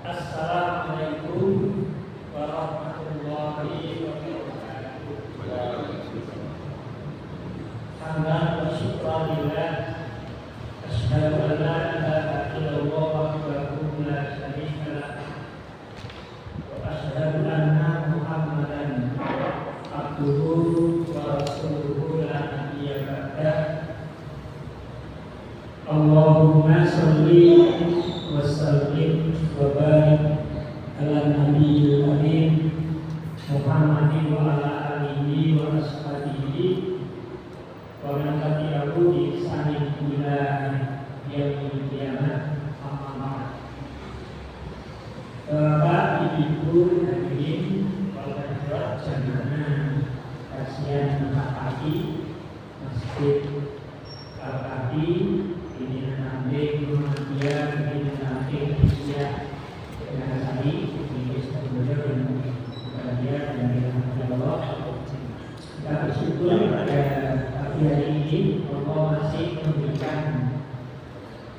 Assalamualaikum warahmatullahi wabarakatuh. Hamdan wa syukran lillah. Asyhadu an la ilaha illallah wahdahu la syarika lah. Wa asyhadu anna Muhammadan abduhu wa rasuluhu la nabiyya ba'dah. Allahumma sholli wa sallim wa barik ala nabiyil karim Muhammadin wa ala alihi wa ashabihi wa man tabi'ahu bi ihsanin ila yaumil qiyamah. Amma ba'd. Bapak, Ibu, hadirin wal hadirat jamaah kajian pagi Masjid Al-Kafi ini nanti Muhammadiyah ini nanti Indonesia dengan hari ini sebelumnya dan bahagia dan Allah. Kita bersyukur pada pagi hari ini Allah masih memberikan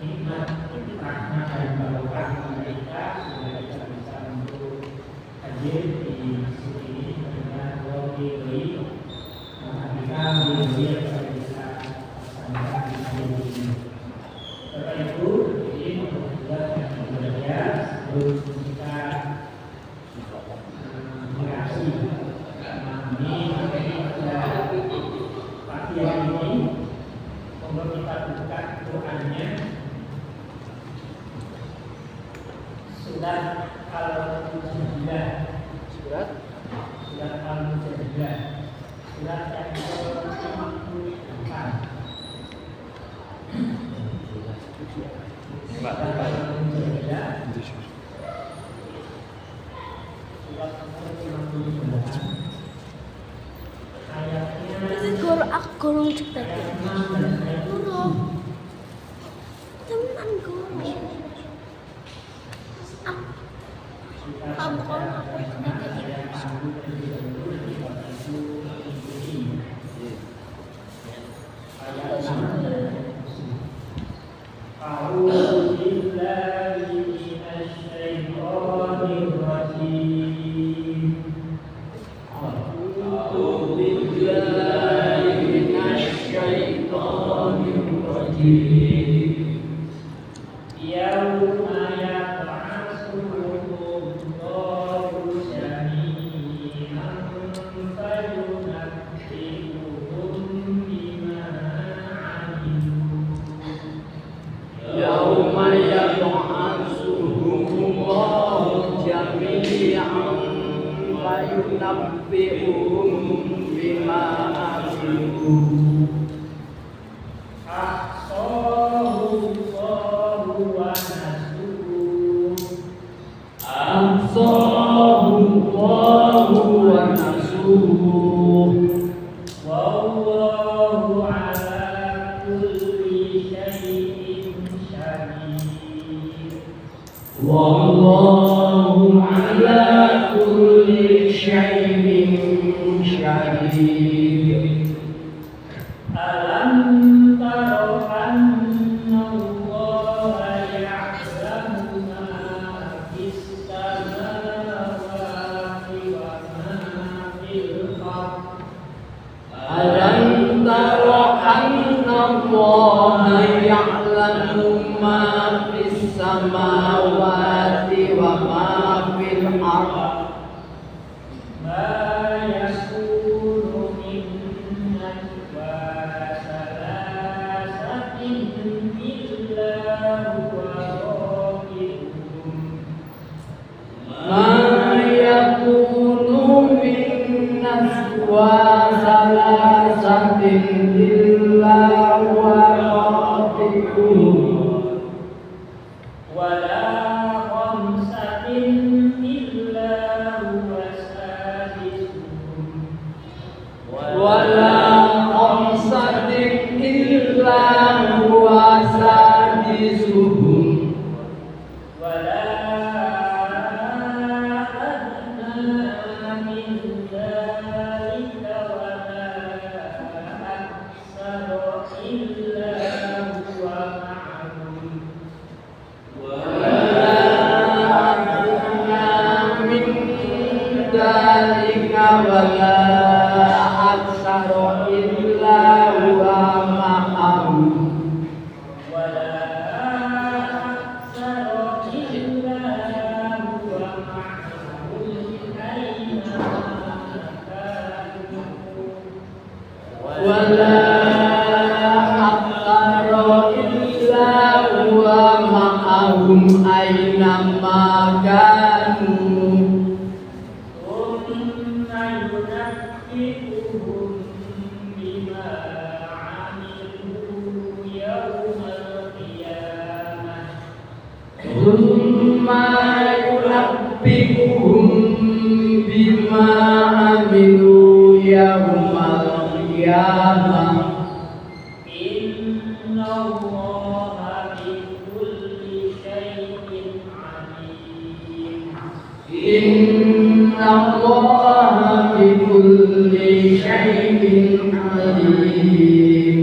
nikmat, rahmat dan barokah kepada kita sehingga kita bisa untuk hadir di masjid ini dengan Allah diberi kita menjadi kepada kita laksanakan di hari ini. Bapak Ibu, ini membuat yang berbeda sebelum kita mengaji memahami pada pagi hari ini, semoga kita buka Qurannya surat Al-Mujadilah, surat Al-Mujadilah, surat yang ke-54. Gurung cepat. Gurung. Teman gurung. Aku Wallahu ala kulli syai'in syahid. Alam taro anna Allaha ya'lamu ma fis samawati wa ma fil ardh. Alam taro anna Allaha ya'lamu ma fis samawati wa ma fil ardh. Wa ma'ahum aynama kanu. ثم ينبئهم بما عملوا يوم القيامة Thumma yunabbi'uhum bima amilu yaumal qiyamah. إن الله بكل شيء عليم Inna Allaha bikulli syai'in alim.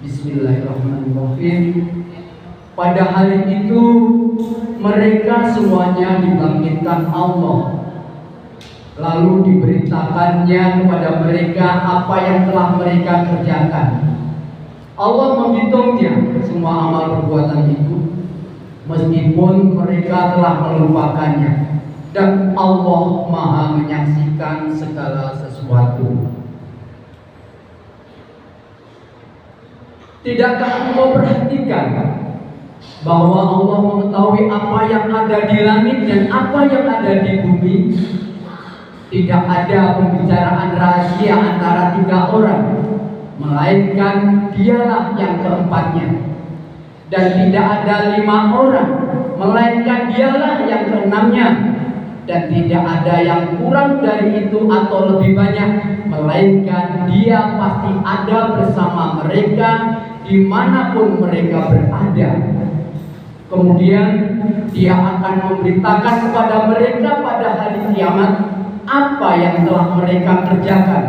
Bismillahirrahmanirrahim. Pada hari itu mereka semuanya dibangkitkan Allah, lalu diberitakannya kepada mereka apa yang telah mereka kerjakan. Allah menghitungnya semua amal perbuatan itu, meskipun mereka telah melupakannya, dan Allah Maha menyaksikan segala sesuatu. Tidakkah engkau perhatikan bahwa Allah mengetahui apa yang ada di langit dan apa yang ada di bumi? Tidak ada pembicaraan rahasia antara tiga orang, melainkan dialah yang keempatnya. Dan tidak ada 5 orang, melainkan dialah yang keenamnya. Dan tidak ada yang kurang dari itu atau lebih banyak, melainkan dia pasti ada bersama mereka dimanapun mereka berada. Kemudian dia akan memberitakan kepada mereka pada hari kiamat apa yang telah mereka kerjakan.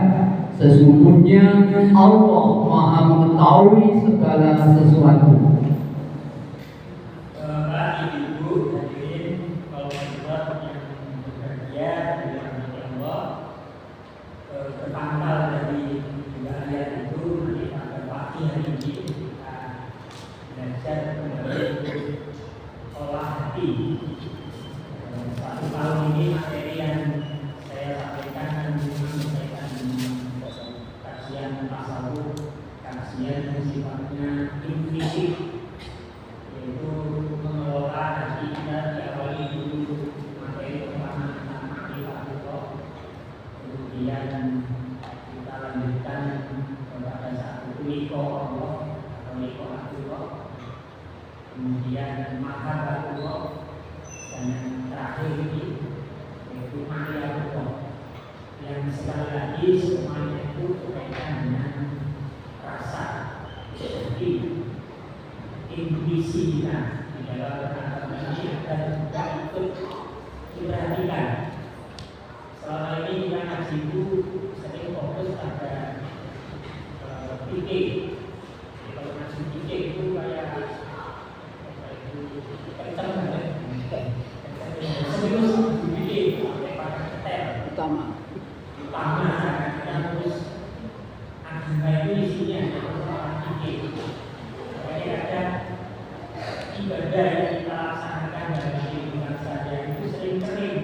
Sesungguhnya Allah Maha mengetahui segala sesuatu. Bapak, Ibu, hadirin, kalau buat yang bekerja di dalam Allah, terpantau dari dua ayat itu nanti pada pagi hari ini kita belajar kembali olah hati. Satu tahun ini materi yang saya sampaikan dan menyampaikan kajian tasawuf, kajian yang sifatnya intuitif, yaitu mengelola hati kita diawali dulu materi pertama tentang ma'rifatullah, kemudian kita lanjutkan kepada satu liqa Allah atau liqa'atullah, kemudian mahabbatullah, dan yang terakhir ini yaitu ma'rifatullah, yang sekali lagi semuanya itu berkaitan dengan rasa, seperti intuisi kita di dalam beragama ini agar juga ikut diperhatikan. Selama ini kita ngaji itu sering fokus pada fikih. Kalau ngaji fikih itu kayak kencang banget, serius fikih sampai pada detail Utama. kita terus agama itu isinya adalah fikih. Jadi ada ibadah yang kita laksanakan dalam kehidupan saja itu sering kering.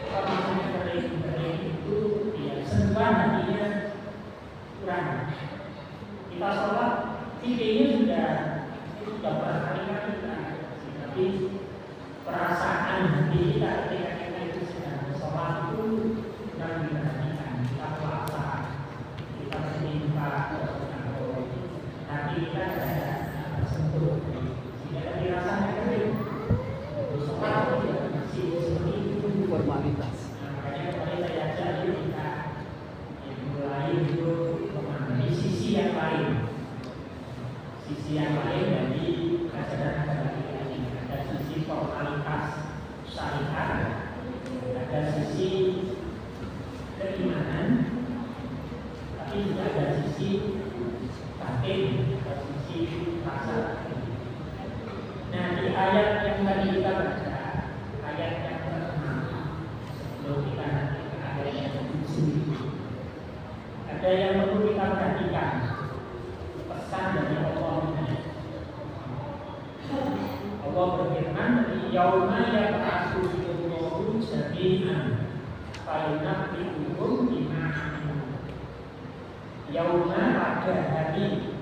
Kalau misalnya kering itu ya sentuhan hatinya kurang. Kita sholat fikihnya sudah berkali-kali kita, tapi perasaan hati kita ketika kita itu sedang sholat itu kurang diperhatikan. Kita puasa, kita meminta hati kita ada tersentuh, sehingga tadi rasanya kering. Sholat itu masih seperti itu Formalitas. makanya kemarin saya ajak yuk kita mulai itu memahami sisi yang lain. Sisi yang lain dari ajaran agama kita ini ada sisi formalitas syariat, ada sisi keimanan, tapi juga ada sisi batin, ada sisi rasa. Nah, di ayat yang tadi kita baca, ayat yang pertama, sebelum kita nanti ke ayat yang ke-7, ada yang perlu kita perhatikan, pesan dari Allah ini. Allah berfirman, yauma yab'atsuhumullahu jami'an fa yunabbi'uhum bima 'amilu. yauma pada hari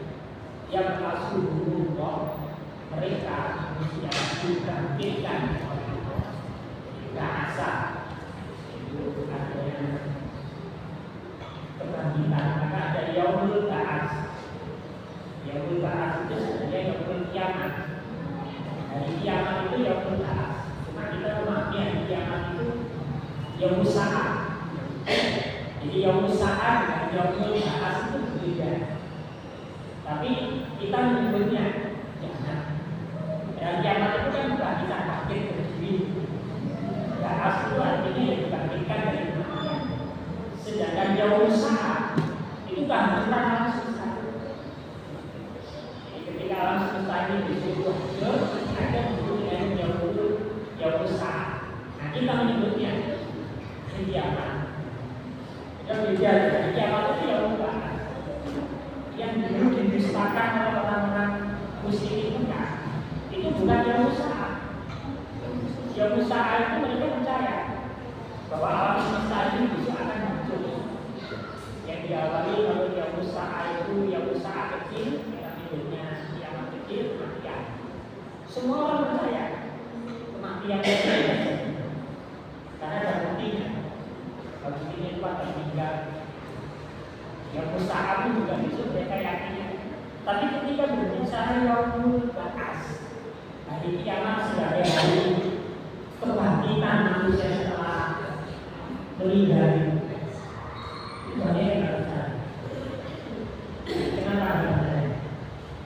yang asumullah mereka manusia dibangkitkan oleh Allah. Bahasa itu ada kebangkitan, maka ada yaumul ba'ats. Yaumul ba'ats itu sebenarnya yaumul kiamat. Hari kiamat itu yaumul ba'ats. Cuma kita memahami hari kiamat itu yaumul sa'at. Jadi yaumul sa'at dan yaumul ba'ats itu berbeda. Tapi kita menyebutnya jangan. Hari kiamat itu kan bukan kita bangkit berdiri. Ba'ats itu artinya yang dibangkitkan dari kematian. Sedangkan yaumul sa'at itu kan tentang alam semesta. Jadi ketika alam semesta ini disuruh ada bentuknya yaumul sa'at. Nah kita menyebutnya hari kiamat. Kita beda dari kiamat itu yaumul ba'ats. Yang dulu didustakan oleh orang-orang musyrik Mekah itu bukan yaumul sa'at. Yaumul sa'at itu mereka percaya bahwa alam semesta ini bisa akan muncul. Yang diawali oleh yaumul sa'at itu yaumul sa'at kecil, yang menyebutnya kiamat kecil, kematian. Semua orang percaya kematian itu terjadi karena ada buktinya. Kalau buktinya itu akan meninggal. Yaumul sa'at itu juga bisa mereka yakinnya. Tapi ketika berbicara yaumul ba'ats, hari kiamat sebagai hari kebangkitan manusia setelah meninggal, itu banyak yang tidak percaya. Kenapa tidak percaya?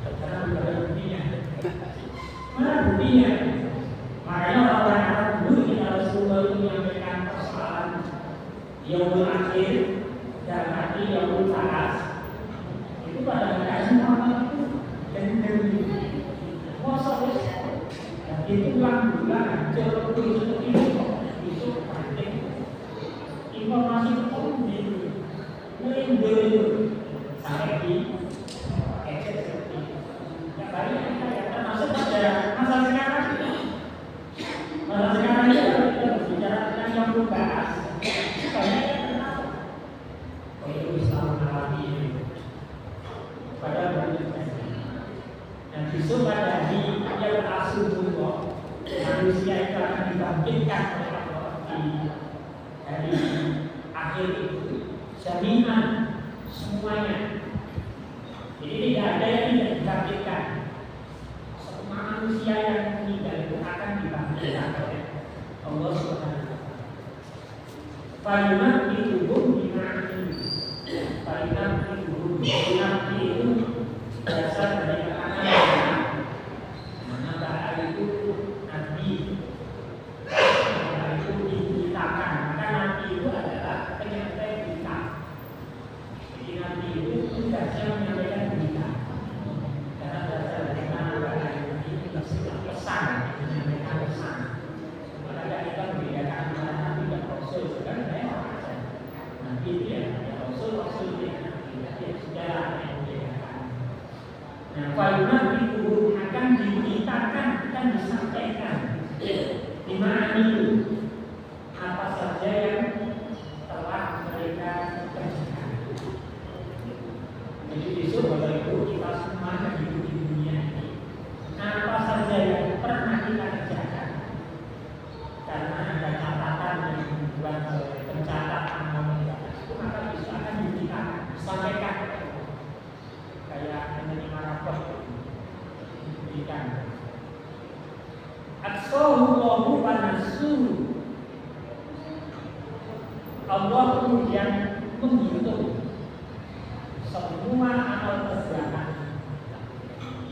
Karena tidak ada buktinya. Mana buktinya? Makanya orang Arab dulu ketika Rasulullah itu menyampaikan persoalan yaumul akhir dan arti yaumul ba'ats, itu pada keadaan Muhammad itu dan masa dan itu bulan hancur seperti itu penting informasi itu melindungi sampai di gadget seperti itu. Yang banyak kita yang termasuk pada masa sekarang itu. Masa sekarang itu kita berbicara tentang yaumul ba'ats, banyak yang kenal. Oh itu Islam mengalami ini pada berikutnya. Dan besok pada hari yang asumullah manusia itu akan dibangkitkan oleh Allah di hari akhir itu jaminan semuanya. Jadi tidak ada yang tidak dibangkitkan. Semua manusia yang meninggal itu akan dibangkitkan oleh Allah Subhanahu wa taala. Fayunat ditubuh dimana Fayunat ditubuh itu berasal dari kata mana bahasa itu nabi, bahasa itu diberitakan. Maka nabi itu adalah penyampaian berita. Jadi nabi itu tugasnya menyampaikan berita. Karena berasal dari mana bahasa itu pesan, menyampaikan pesan. Maka kita membedakan antara nabi dan rasul. Sebenarnya nabi itu ya rasul itu ya sejarah yang membedakan. Nah, fayunat itu akan diberitakan, akan disampaikan di mana itu apa saja yang telah mereka kerjakan. Jadi besok Bapak Ibu kita semua yang hidup di dunia ini, apa saja yang pernah kita kerjakan, karena ada catatan yang dibuat oleh pencatat amal itu, maka besok akan diberitakan, disampaikan. Kayak menerima rapor diberikan. Aksallahu wa nasuhu. Allah kemudian menghitung semua amal perbuatan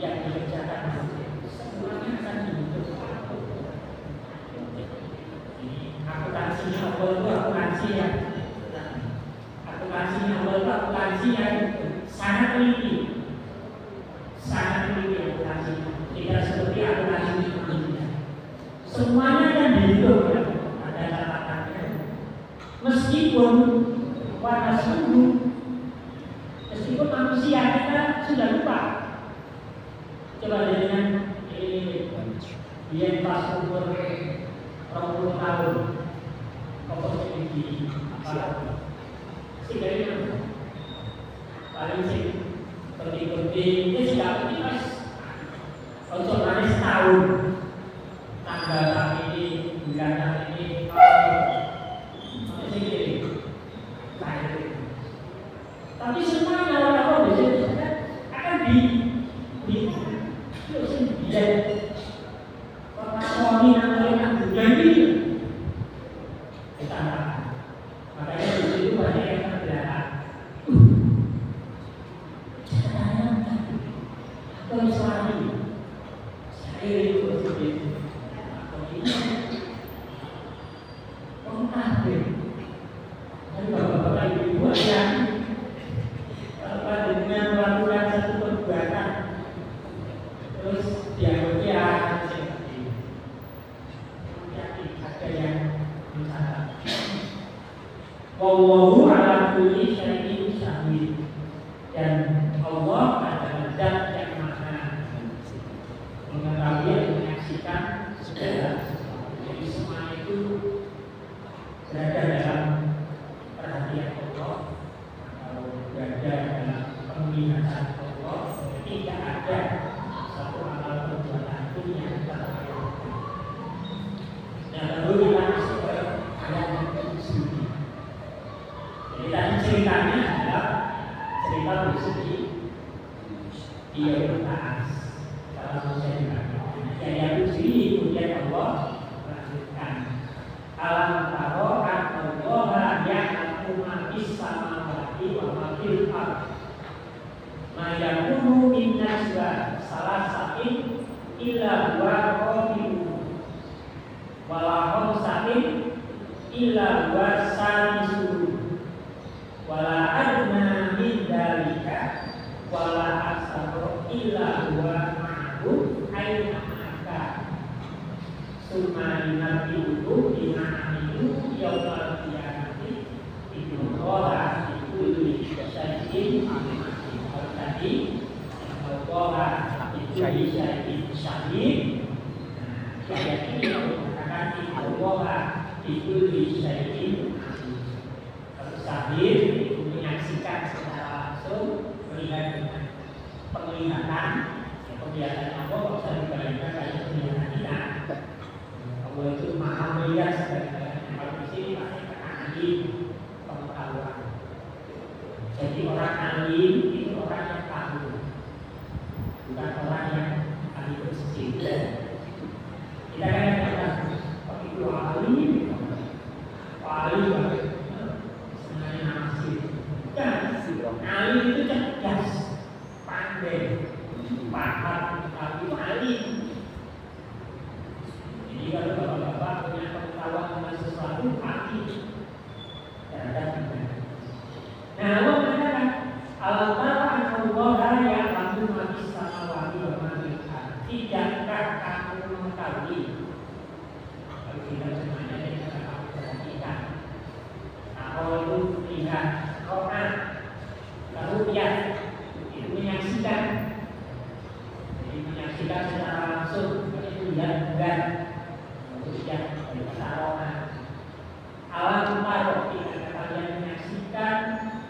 yang dikerjakan manusia. Semuanya akan dihitung. Akuntansinya Allah itu akuntansi yang sangat teliti. Sangat teliti akuntansi. Tidak seperti akuntansi dunia. Semuanya yang dihitung ada catatannya. Meskipun pada meskipun manusia kita sudah lupa. Coba dengan dia pas umur 20 tahun, fokus di apa? Sehingga paling sih penting-penting ini sudah ini mas untuk nanti setahun tanggal kami ini bulan kami ini masih gini tapi semuanya orang-orang di sini akan di terus dia orang yang jadi kita makanya di situ banyak yang terbelah. Terus lagi, saya itu sedih. Orang kafir, dan bapak-bapak ibu yang apa dengan melakukan satu perbuatan, terus dia berkata seperti ada yang mencatat. Wallahu ala kulli syai'in syahid. Dan Allah adalah zat yang maha mengetahui dan menyaksikan segala sesuatu. Jadi semua itu berada dalam perhatian Allah atau berada dalam penglihatan Allah. Tidak ada satu amal perbuatan pun yang terlewatkan. Dan lalu kita masuk ke ayat yang ke-7. Jadi tadi ceritanya adalah cerita bersedih dia bertahan dalam usia yang bersedih kemudian Allah melanjutkan alam taro Allah ya'lamu ma fis samawati wa ma fil ardh ma yakunu min najwa salasatin illa huwa qabiluhu wa la khamsatin illa huwa sadisuhu wala adna min dalika wala aksaru illa huwa ma'ahu aina ma'aka summa yunabbi'uhu bima 'amilu yawmal qiyamati ibnu qala kulli syai'in tadi qala kulli syai'in syahid. Ayat ini mengatakan qala kulli syai'in syahid itu menyaksikan secara langsung, melihat dengan penglihatan. Penglihatan Allah bisa dibayangkan kayak penglihatan kita. Allah itu maha melihat segala-galanya. Kalau di sini pakai kata alim, pengetahuan. Jadi orang alim itu orang yang tahu, bukan orang yang ahli bersih. Kita kan katakan, oh itu alim, alim banget. Alim itu cerdas, pandai, paham, itu alim. Jadi kalau bapak-bapak punya pengetahuan tentang sesuatu, pasti terhadap kita. Nah, Allah mengatakan, Allah ya'lamu ma fis samawati wa ma fil ardh. Tidakkah kamu mengetahui? Kalau kita semuanya kita akan perhatikan. Kalau itu lihat Quran, lalu dia itu menyaksikan, jadi menyaksikan secara langsung, itu lihat dan lalu dia berkata alam taruh tidak kalian menyaksikan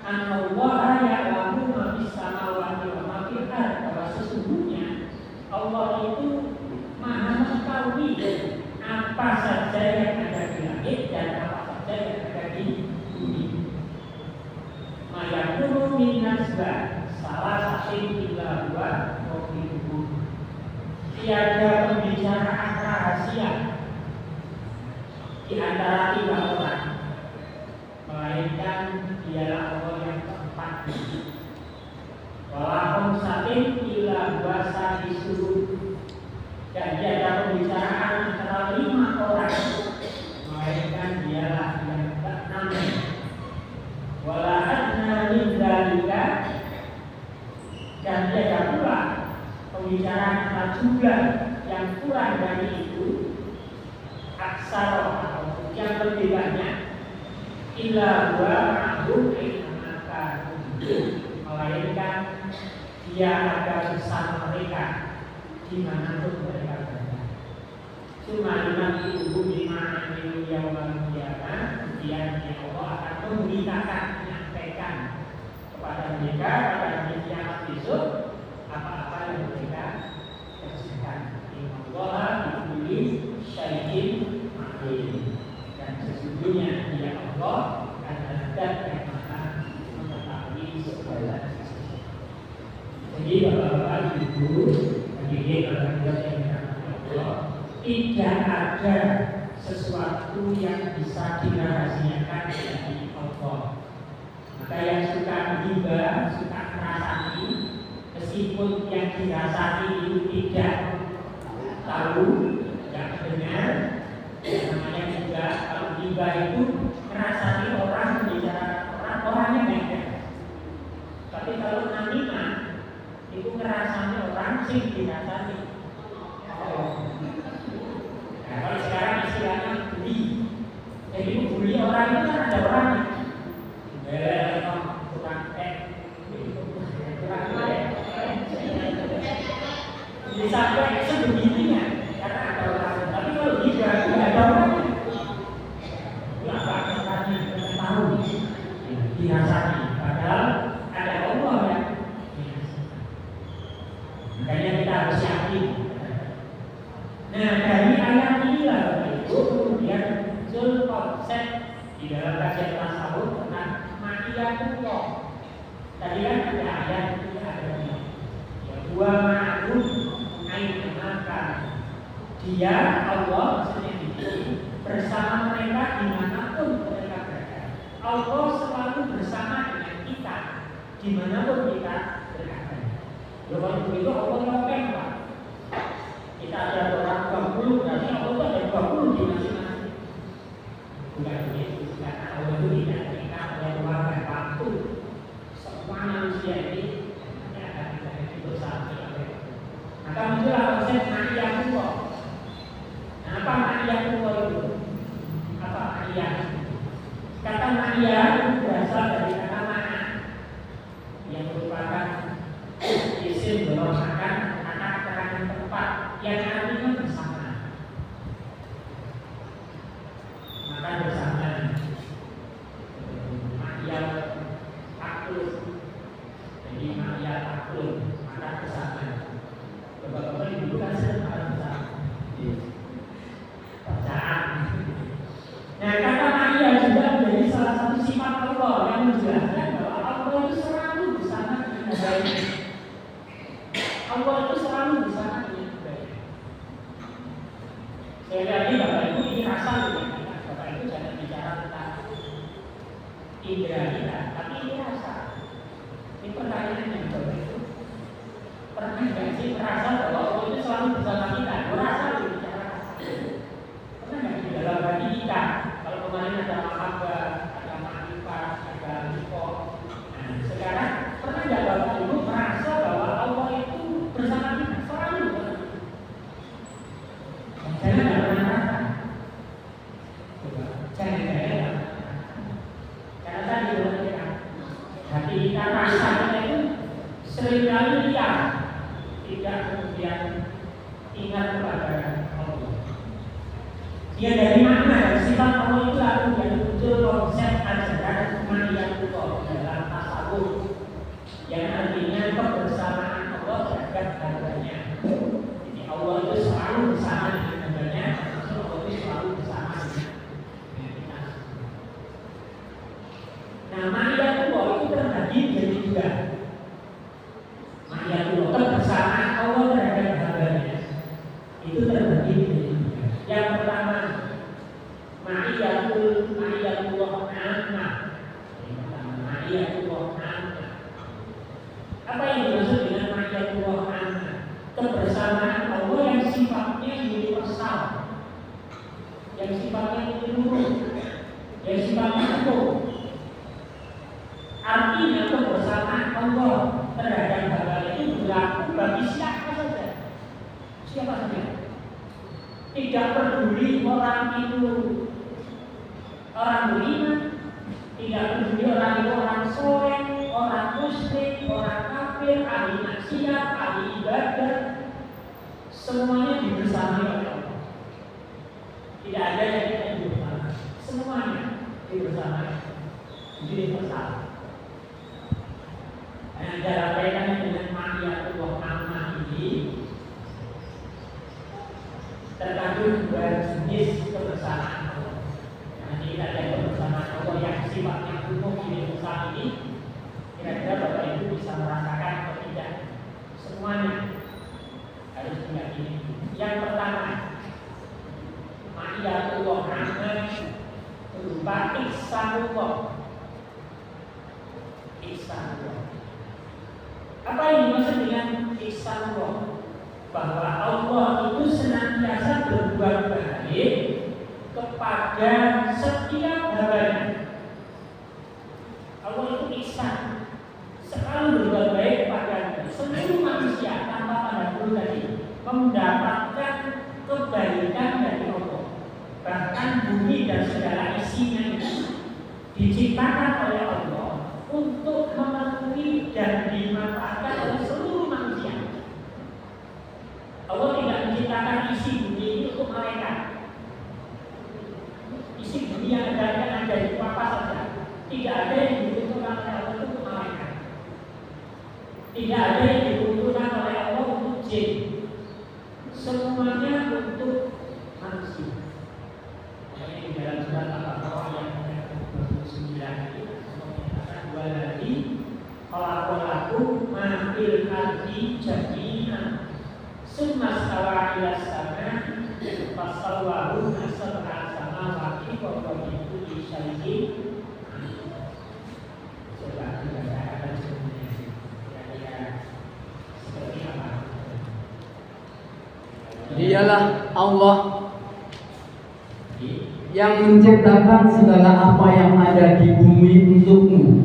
Allah ya'lamu ma fis samawati wa ma fil ardh, bahwa sesungguhnya Allah itu maha mengetahui apa saja yang ada di langit dan apa saja yang ada di bumi. Mayakunu min najwa salah satu illa huwa qabiluhu. Tiada pembicaraan rahasia di antara tiga orang, melainkan dialah Allah yang keempat. Walaupun satin illa huwa sadisuhu. Dan tiada pembicaraan antara 5 orang, melainkan dialah yang ke-6. Wala adna min dzalika, dan tiada pula pembicaraan antara jumlah yang kurang dari itu, aksara atau yang lebih banyak, illa huwa ma'hum aina ma melainkan dia ada bersama mereka dimanapun mereka berada. Cuma nanti ibu bima amilu yaumal qiyamah, kemudian Allah akan memberitakan, menyampaikan kepada mereka pada hari kiamat besok apa-apa yang mereka kerjakan. Innallaha bikulli syai'in alim. Dan sesungguhnya Dia Allah adalah zat yang maha mengetahui segala sesuatu. Jadi bapak-bapak, ibu, hadirin orang yang dirahmati Allah, tidak ada sesuatu yang bisa dirahasiakan dari Allah. Maka yang suka riba, suka merasani, meskipun yang dirasani itu tidak tahu, tidak mendengar, namanya juga kalau riba itu merasani orang, bicara orangnya beda. Tapi kalau namimah itu merasani orang sing dirasani. Nah, kalau sekarang istilahnya bully, jadi bully orang itu kan ada orangnya. Sampai sebegitunya karena ada orang, tapi kalau tidak ada orangnya, itu apa tadi tahu dirasani, padahal ada Allah yang makanya kita harus yakin. Nah dari ayat inilah itu kemudian muncul konsep di dalam kajian tasawuf tentang ma'iyatullah. Tadi kan ada ayat itu ada ya dua ma'ruf makan Dia Allah maksudnya itu bersama mereka dimanapun mereka berada. Allah selalu bersama dengan kita dimanapun kita berada. Kalau begitu Allah ngapain Pak? Kita ada orang 20, berarti Allah ada 20 di masing-masing. Bukan begitu, karena Allah itu tidak terikat oleh waktu dan waktu. Semua manusia ini akan kita bersama. Maka muncullah konsep ma'iyatullah. Nah, apa ma'iyatullah itu? Apa ma'iyah? Kata ma'iyah itu berasal dari kata ma'a yang merupakan isim bermakna kata keterangan tempat yang artinya bersama. Maka bersama ma'iyah takluk. Jadi ma'iyah takluk, maka bersama. Bapak-bapak ibu kan sering bersama. Bacaan. Nah, kata ma'iyah juga menjadi salah satu sifat Allah yang menjelaskan bahwa Allah itu selalu bersama dengan hambanya. Allah itu selalu bersama dengan hambanya. Sekali lagi Bapak Ibu ini rasa ya. Bapak Ibu jangan bicara tentang indera kita, tapi ini rasa. Ini pertanyaannya Bapak Ibu. Pernah nggak sih merasa bahwa Allah itu selalu bersama kita? Merasa bicara rasa. Pernah nggak di dalam hati kita? Kalau kemarin ada mahabbah, ada ma'rifat, ada ridho. Nah, sekarang pernah nggak Bapak Ibu merasa bahwa Allah itu bersama kita? Selalu bersama kita. Jangan nggak pernah rasa. Jangan nggak. Karena tadi kita hati kita rasanya itu seringkali liar, tidak kemudian ingat kepada Allah. Dia dari mana? Dari sifat Allah itu lalu yang muncul konsep ajaran ma'iyatullah dalam tasawuf yang artinya kebersamaan Allah terhadap hambanya. Jadi Allah itu selalu bersama dengan hambanya, Allah itu selalu bersama dengan kita. Nah, ma'iyatullah itu terbagi menjadi dua. Ma'iyatullah kebersamaan Allah terhadap hambanya itu terbagi menjadi dua. Yang pertama ma'iyatullah ammah. Ma'iyatullah ammah. Apa yang dimaksud dengan ma'iyatullah ammah? Kebersamaan Allah yang sifatnya universal, yang sifatnya menyeluruh, yang sifatnya utuh. Artinya kebersamaan Allah terhadap hamba itu berlaku bagi siapa saja. Siapa saja. Tidak peduli orang itu orang beriman, tidak peduli orang itu orang soleh, orang musyrik, orang kafir, ahli maksiat, ahli ibadah, semuanya dibersamai oleh Allah. Tidak ada yang tidak semuanya dibersamai. Universal. Nah, dalam kaitan dengan ma'iyatullah amma ini terkandung dua jenis kebersamaan Allah. Nanti kita lihat kebersamaan Allah yang sifatnya umum universal ini. Kira-kira Bapak Ibu bisa merasakan atau tidak? Semuanya harus diyakini. Yang pertama, ma'iyatullah amma berupa ihsanullah. Ihsanullah. Apa yang dimaksud dengan ihsanullah? Bahwa Allah itu senantiasa berbuat baik kepada setiap hambanya. Allah itu ihsan, selalu berbuat baik kepada seluruh manusia tanpa pandang bulu tadi, mendapatkan kebaikan dari Allah. Bahkan bumi dan segala isinya itu diciptakan oleh Allah untuk memenuhi dan dimanfaatkan oleh seluruh manusia. Allah tidak menciptakan isi bumi ini untuk malaikat. Isi bumi yang ada itu apa saja. Tidak ada yang dibutuhkan oleh Allah untuk malaikat. Tidak ada yang dibutuhkan oleh Allah untuk jin. Semuanya untuk manusia. Makanya di dalam surat Al-Baqarah yang 29 itu waladi khalaqalakum ma fil ardi jami'an summa stawa ila sama fasawwahu sab'a samawati wa huwa bi kulli syai'in coba kita akan kira-kira seperti apa. Dialah Allah yang menciptakan segala apa yang ada di bumi untukmu.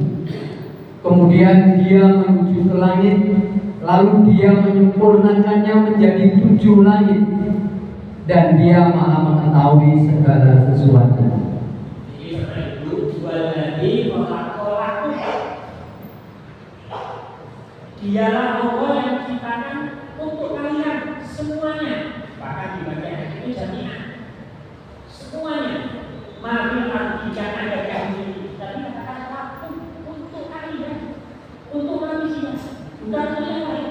Kemudian dia menuju ke langit, lalu dia menyempurnakannya menjadi 7 langit, dan dia maha mengetahui segala sesuatu. Dialah Allah yang menciptakan untuk kalian semuanya, bahkan di bagian itu jami'an semuanya. Mari artikan ada kami, tapi katakan waktu untuk kalian, untuk manusia, bukan untuk yang lain.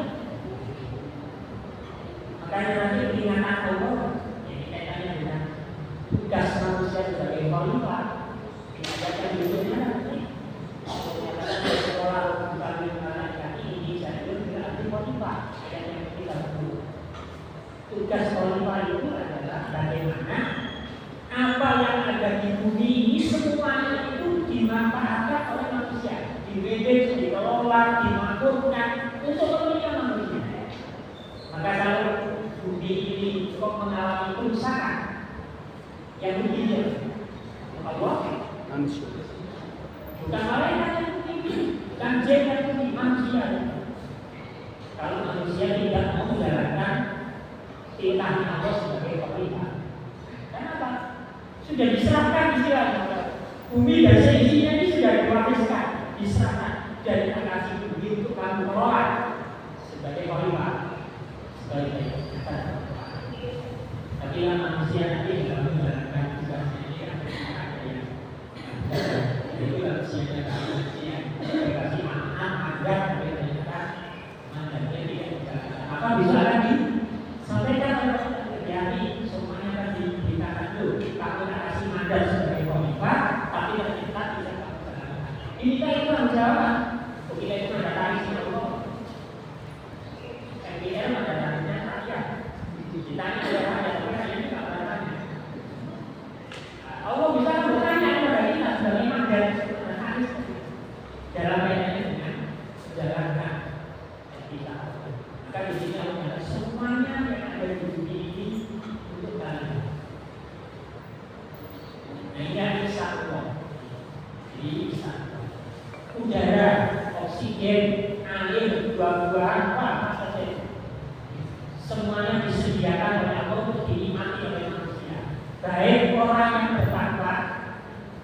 Makanya nanti peringatan Allah yang kaitannya dengan tugas manusia sebagai khalifah diajarkan di dunia nanti. Sekolah bukan malaikat ini saya itu tidak arti khalifah. Yang kita dulu. Tugas khalifah itu adalah bagaimana apa yang ada di bumi ini semuanya itu dimanfaatkan oleh manusia, dimanage, dikelola, dimakmurkan untuk kepentingan manusia. Maka kalau bumi ini kok mengalami kerusakan, yang begini, Allah Manusia. bukan malaikat yang begini, bukan jin yang begini, manusia. Kalau manusia tidak mau menjalankan titah Allah sebagai khalifah, kenapa? Sudah diserahkan istilahnya. Bumi dan seisinya ini sudah diwariskan, diserahkan dan dikasih bumi untuk kamu kelola sebagai khalifah, sebagai kita. Tapi manusia nanti dalam menjalankan tugasnya ini kan ada yang itu manusia dikasih maaf, agar ternyata mandatnya tidak dijalankan. Maka bisa lagi sampaikan terjadi semuanya kan diberikan dulu. Kamu tak kasih mandat sebagai khalifah, tapi ternyata tidak kamu jalankan. Ini kan itu yang jawab. Kita itu ada tadi Allah. MPR ada tadinya rakyat. Ditanya oleh rakyat, ini tak bertanya. Allah bisa bertanya kepada kita sebagai mandat dalam kaitannya dengan menjalankan kita. Maka di sini Allah semuanya yang ada di bumi ini untuk kalian. Nah ini bisa Allah. Jadi bisa udara, oksigen, air, buah-buahan, apa saja semuanya disediakan oleh Allah untuk dinikmati oleh manusia. Baik orang yang bertakwa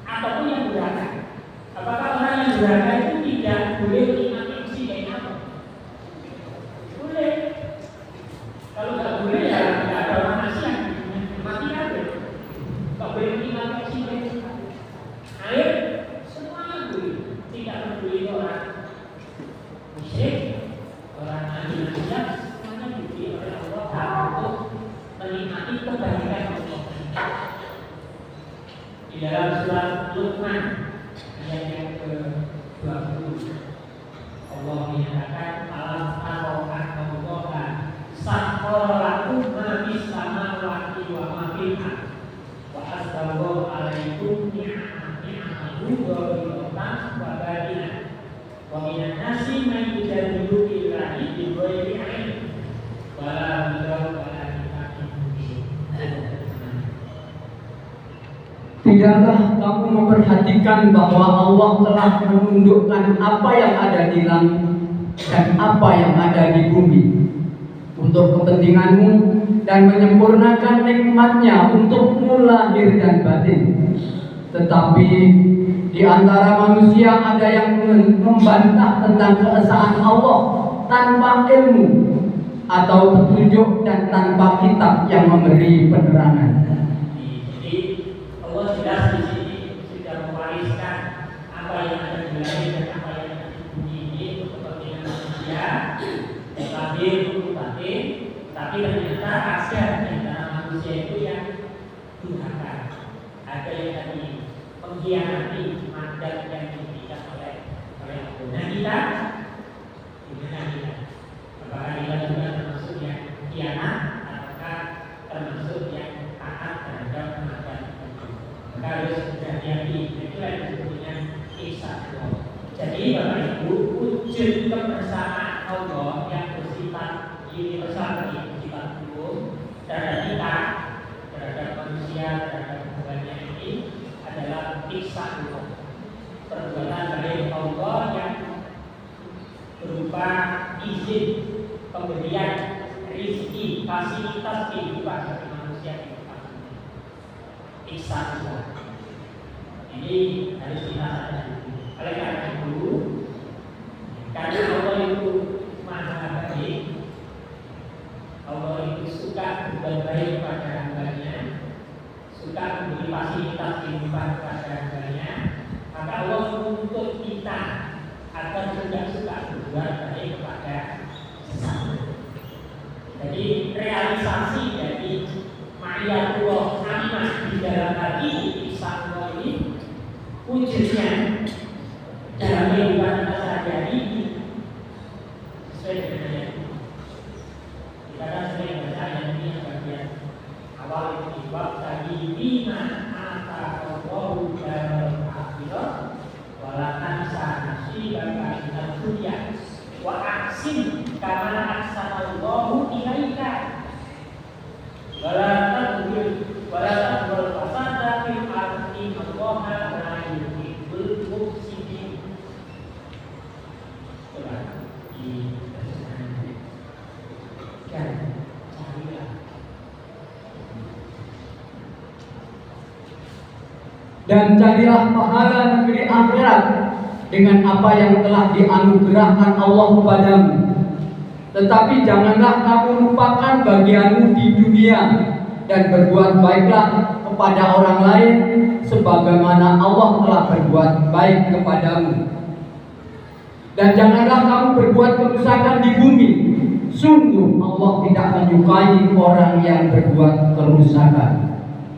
ataupun yang durhaka. Apakah orang yang durhaka itu tidak boleh menikmati oksigen apa? Boleh. Kalau nggak boleh ya tidak ada orang Asia mati aja. Nggak boleh menikmati oksigen. Air semuanya boleh. Tidak peduli orang musyrik Luqman ayat yang ke-20. Allah menyatakan alam tarokat Allah sakhkhara lakum ma fis samawati wa ma fil ardh wa asbagha 'alaikum ni'amahu dhahiratan wa batinah wa minan nasi man yujadilu fillahi bighairi 'ilm wa la hudan wa la kitabin mubin. Tidaklah kamu memperhatikan bahwa Allah telah menundukkan apa yang ada di langit dan apa yang ada di bumi untuk kepentinganmu dan menyempurnakan nikmatnya untukmu lahir dan batin. Tetapi di antara manusia ada yang membantah tentang keesaan Allah tanpa ilmu atau petunjuk dan tanpa kitab yang memberi penerangan. Allah jelas di sini sudah mewariskan apa yang ada di langit dan apa yang ada di bumi ini untuk kepentingan manusia, tetapi untuk batin. Tapi ternyata ada di antara manusia itu yang durhaka, ada yang tadi mengkhianati mandat yang diberikan oleh Allah. Nah kita, apakah kita juga termasuk yang khianat ataukah termasuk yang taat terhadap mandat? Harus hati-hati, itulah yang disebutnya ihsan. Jadi Bapak Ibu, wujud kebersamaan Allah yang bersifat universal, bersifat umum terhadap kita, terhadap manusia, terhadap hubungannya ini adalah ihsan, perbuatan dari Allah yang berupa izin, pemberian rezeki, fasilitas kehidupan bagi manusia di depan ini. Ihsan ini harus kita sadari. Oleh karena itu, karena Allah itu maha baik, Allah itu suka berbuat baik kepada hambanya, suka memberi fasilitas kehidupan kepada hambanya, maka Allah menuntut kita agar juga suka berbuat baik kepada sesama. Jadi realisasi dari ma'iyatullah amanah di dalam hati ihsan Allah ini wujudnya dalam kehidupan kita sehari-hari sesuai dengan ayat ini. Kita kan sering baca ayat ini yang bagian awal itu bab tadi bima ataqallahu daral akhirah wala tansa nasibaka minad dunya wa ahsin kama ahsanallahu ilaika wala taqul fasada fil ardi allaha la yuhibbul mufsidin. Dan carilah pahala negeri akhirat dengan apa yang telah dianugerahkan Allah kepadamu. Tetapi janganlah kamu lupakan bagianmu di dunia dan berbuat baiklah kepada orang lain sebagaimana Allah telah berbuat baik kepadamu. Dan janganlah kamu berbuat kerusakan di bumi. Sungguh Allah tidak menyukai orang yang berbuat kerusakan.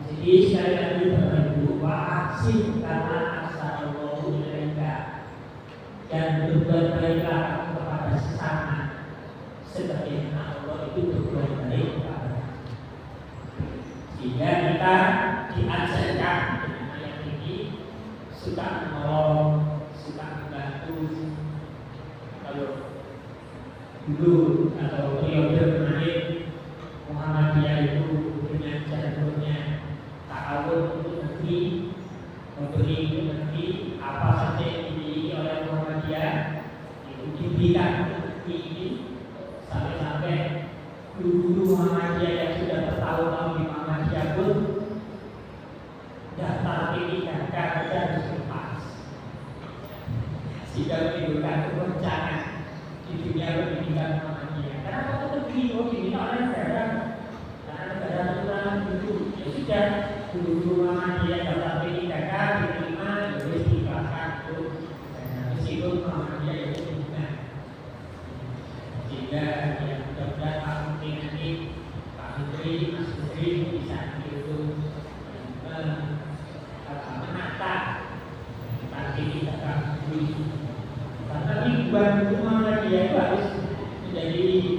Jadi sekali lagi wa'asin karena ahsanallahu ilaika, dan berbuat baiklah kepada sesama seperti Allah itu berbuat baik kepada. Sehingga kita diajarkan dengan ayat ini suka menolong, suka membantu. Kalau dulu atau periode kemarin Muhammadiyah itu dengan jalurnya ta'awun untuk negeri, memberi untuk negeri, apa saja yang dimiliki oleh Muhammadiyah itu diberikan untuk negeri ini, sampai-sampai guru Muhammadiyah yang sudah bertahun-tahun di Muhammadiyah pun daftar PKK saja harus lepas, sehingga menimbulkan kegoncangan di dunia pendidikan Muhammadiyah. Karena waktu negeri diminta oleh negara, karena negara aturan itu ya sudah, guru Muhammadiyah daftar PKK diterima, harus diikhlaskan itu, meskipun Muhammadiyah itu bukan. Sehingga ya mudah-mudahan Pak Menteri nanti, Pak Menteri, Mas Menteri bisa itu menata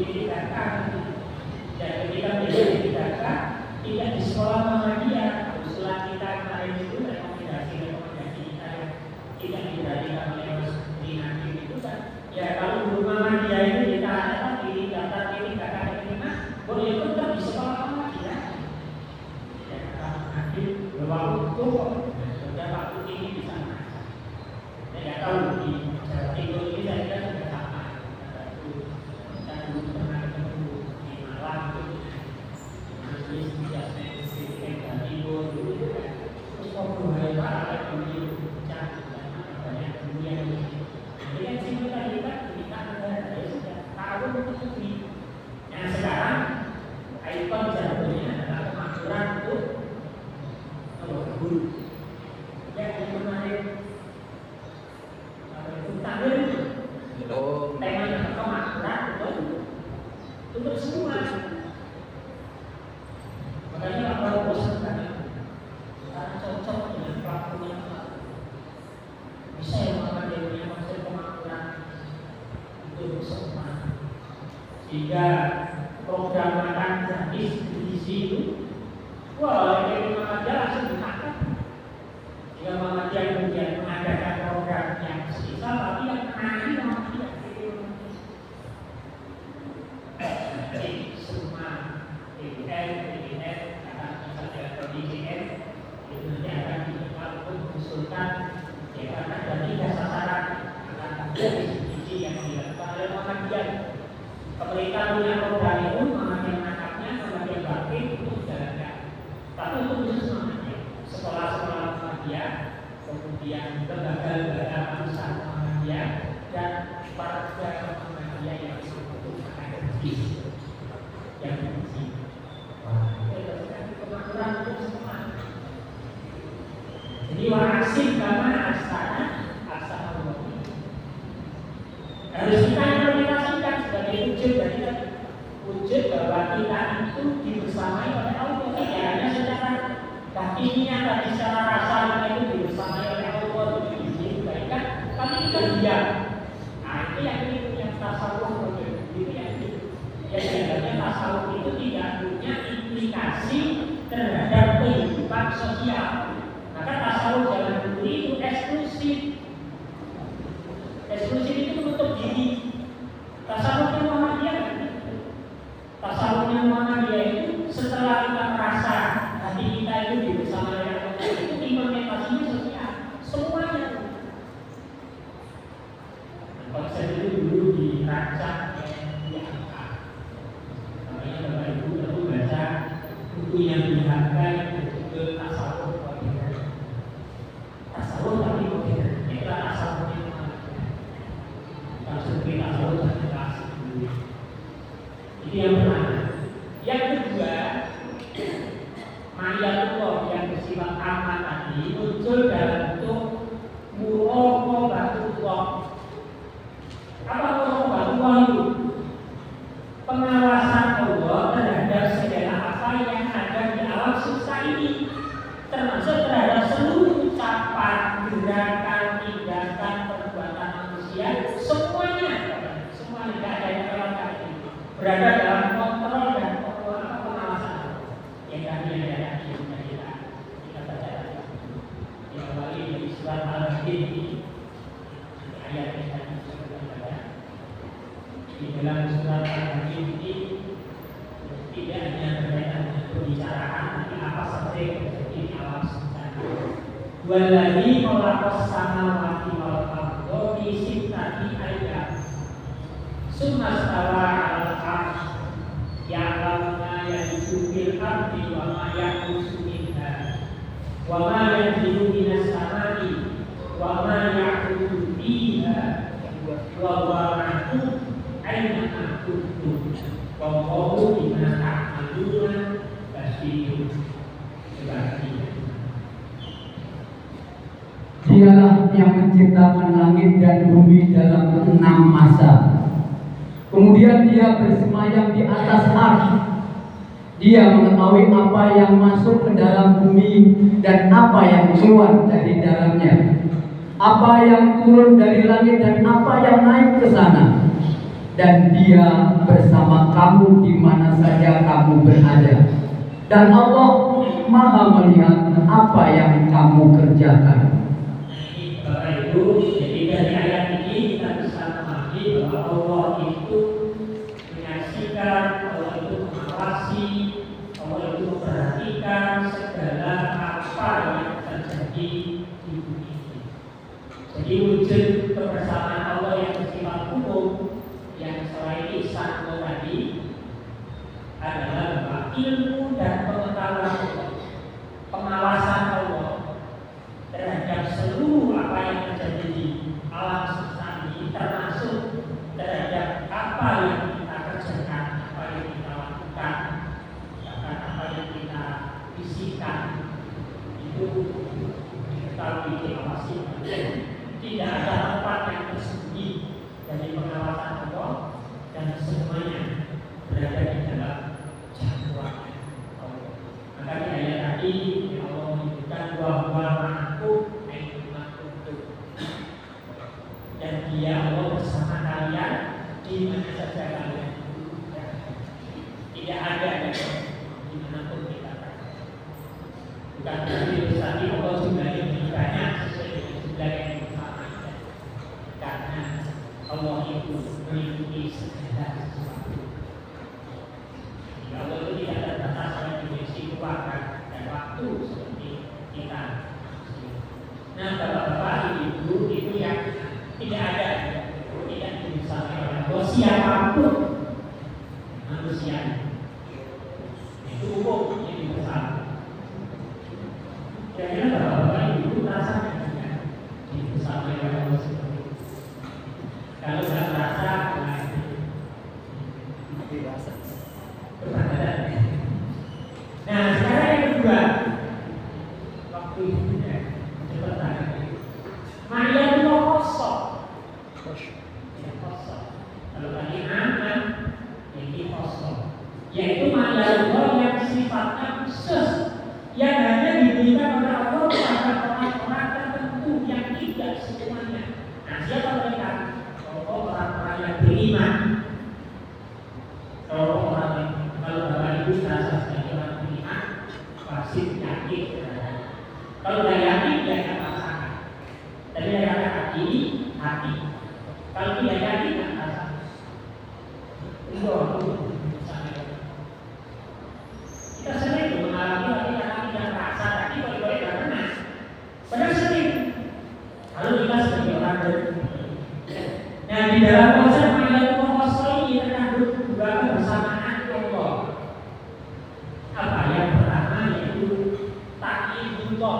ditingkatkan. Dan ketika menjadi ditingkatkan, tidak di sekolah Muhammadiyah. Usulan kita kemarin itu rekomendasi kita yang tidak diberikan oleh Mas Dinasti itu kan. Ya kalau guru Muhammadiyah itu kita ada pilih daftar pilih kakak terima, boleh tetap di sekolah Muhammadiyah. Ya kalau nanti waktu itu, sudah waktu ini bisa masuk. Saya nggak tahu di Jawa Timur ini saya kira sudah sama. Kita dulu pernah ketemu di Malang itu, masih sudah spesifik Jawa Timur dulu. Terus ngobrol apa yang banyak kemudian ini. Jadi kan sih kita lihat kita ada sudah tahu itu. Yang sekarang ikon jatuhnya adalah kemakmuran untuk guru. Yang kemarin tampil temanya kemakmuran untuk semua. Makanya kalau bosan kan karena cocok dengan pelakunya bisa yang dia punya konsep kemakmuran untuk semua. Sehingga program makan gratis di situ, wah yang Muhammadiyah langsung ditangkap. Jika Muhammadiyah kemudian mengadakan program yang semisal, tapi yang menangani Muhammadiyah jadi semua DPR, DPR, karena misalnya atau DPR itu nanti akan dikenal untuk mengusulkan karena ada 3 sasaran akan ada visi yang dilakukan oleh Muhammadiyah. Pemerintah punya program itu, Muhammadiyah menangkapnya, Muhammadiyah bangkit untuk jalankan. Tapi untuk khusus Muhammadiyah, sekolah-sekolah Muhammadiyah, kemudian lembaga-lembaga perusahaan Muhammadiyah dan warga Muhammadiyah yang disebut ada di yang diisi. Kemakmuran untuk semua. Jadi warasin karena aksana Allah. Harus kita implementasikan sebagai wujud bahwa kita itu dibersamai oleh Allah. Tidak hanya secara batinnya, tapi secara rasanya itu dibersamai oleh Allah untuk diberikan. Tapi kita diam. Nah itu yang tasawuf itu yang sebenarnya tasawuf itu tidak punya implikasi terhadap kehidupan sosial. Maka tasawuf jalan dulu itu eksklusif. Eksklusif itu menutup diri. Tasawufnya Muhammadiyah. Tasawufnya Muhammadiyah itu setelah kita merasa hati kita itu dibersamai oleh Allah, itu implementasinya sosial. Semuanya. Konsep itu dulu dirancang oleh Yahya. Makanya Bapak Ibu perlu baca buku yang dihargai ke tasawuf modern. Tasawuf tapi modern. Itulah tasawuf yang kalau seperti tasawuf dan klasik dulu. Itu yang pertama. Yang kedua, mayatullah yang bersifat aman tadi muncul dalam bentuk muraqabatullah. Apa muraqabatullah itu? Pengawasan Allah terhadap segala apa yang ada di alam semesta ini, termasuk terhadap seluruh ucapan, gerakan, tindakan, perbuatan manusia, semuanya tidak ada yang terlewatkan ini berada dalam kontrol dan pengawasan yang tadi ada di kita baca yang awali dari surat Al-Hadid ayat yang tadi kita baca di dalam surat Al-Hadid ini tidak hanya berkaitan dengan pembicaraan, tapi apa saja yang terjadi di alam semesta. Waladhi khalaqas samawati wal arda fi sittati ayyam. Summa stawa 'alal 'arsy ya'lamu ma yaliju fil ardi wa ma yakhruju minha wa ma yanzilu minas samai wa ma ya'ruju fiha wa huwa ma'akum aina ma kuntum wa huwa bima ta'maluna basir. Dialah yang menciptakan langit dan bumi dalam 6 masa. Kemudian dia bersemayam di atas arsy. Dia mengetahui apa yang masuk ke dalam bumi dan apa yang keluar dari dalamnya, apa yang turun dari langit dan apa yang naik ke sana. dan Dia bersama kamu di mana saja kamu berada. Dan Allah Maha melihat apa yang kamu kerjakan. Ini Bapak Ibu, jadi dari ayat ini kita bisa memahami bahwa Allah itu menyaksikan, Allah itu mengawasi, Allah itu memperhatikan segala apa yang terjadi di bumi ini. Jadi wujud kebersamaan Allah yang bersifat umum yang selain ihsan tadi adalah bahwa ilmu dan pengetahuan Allah, pengawasan Allah terhadap seluruh apa yang terjadi di alam semesta ini, termasuk terhadap apa yang kita kerjakan, apa yang kita lakukan, bahkan apa yang kita bisikan, itu diketahui, diawasi. Tidak ada tempat yang tersembunyi dari pengawasan Allah dan semuanya berada di dalam jangkauan Allah. Maka di ayat tadi Allah menyebutkan bahwa aku dan Dia Allah bersama kalian di mana saja kalian berada. Tidak ada yang dimanapun kita berada. Bukan berarti tadi Allah juga lebih banyak sesuai dengan jumlah yang disampaikan. Karena Allah itu meliputi segala sesuatu. Allah itu tidak terbatas oleh dimensi ruangan dan waktu seperti kita. Nah, bapak-bapak, ibu itu yang tidak ada, tidak bisa oleh siapapun manusia. Itu umum yang bersama. Kira-kira bapak-bapak, ibu rasanya juga bersama Allah seperti itu. Kalau tidak merasa, dirasa. Nah, sekarang yang kedua, waktu itu cepat Maria itu kosong. Kalau tadi anak, ini kosong. Yaitu Maria Allah yang sifatnya khusus, yang hanya diberikan oleh Allah kepada orang-orang tertentu yang tidak semuanya. Nah, siapa mereka? Orang-orang yang beriman. Kalau Bapak Ibu merasa sebagai orang beriman, pasti yakin. Kalau tidak yakin, dia akan rasakan. Tadi saya katakan ini hati. Kalau tidak yakin, tidak rasakan. Itu kita sering mengalami tapi karena tidak merasa tadi boleh-boleh tidak pernah. Padahal sering. Kalau kita sebagai orang beriman. Nah, di dalam konsep ayat ini terkandung dua kebersamaan Allah. Apa yang pertama yaitu ta'ibullah.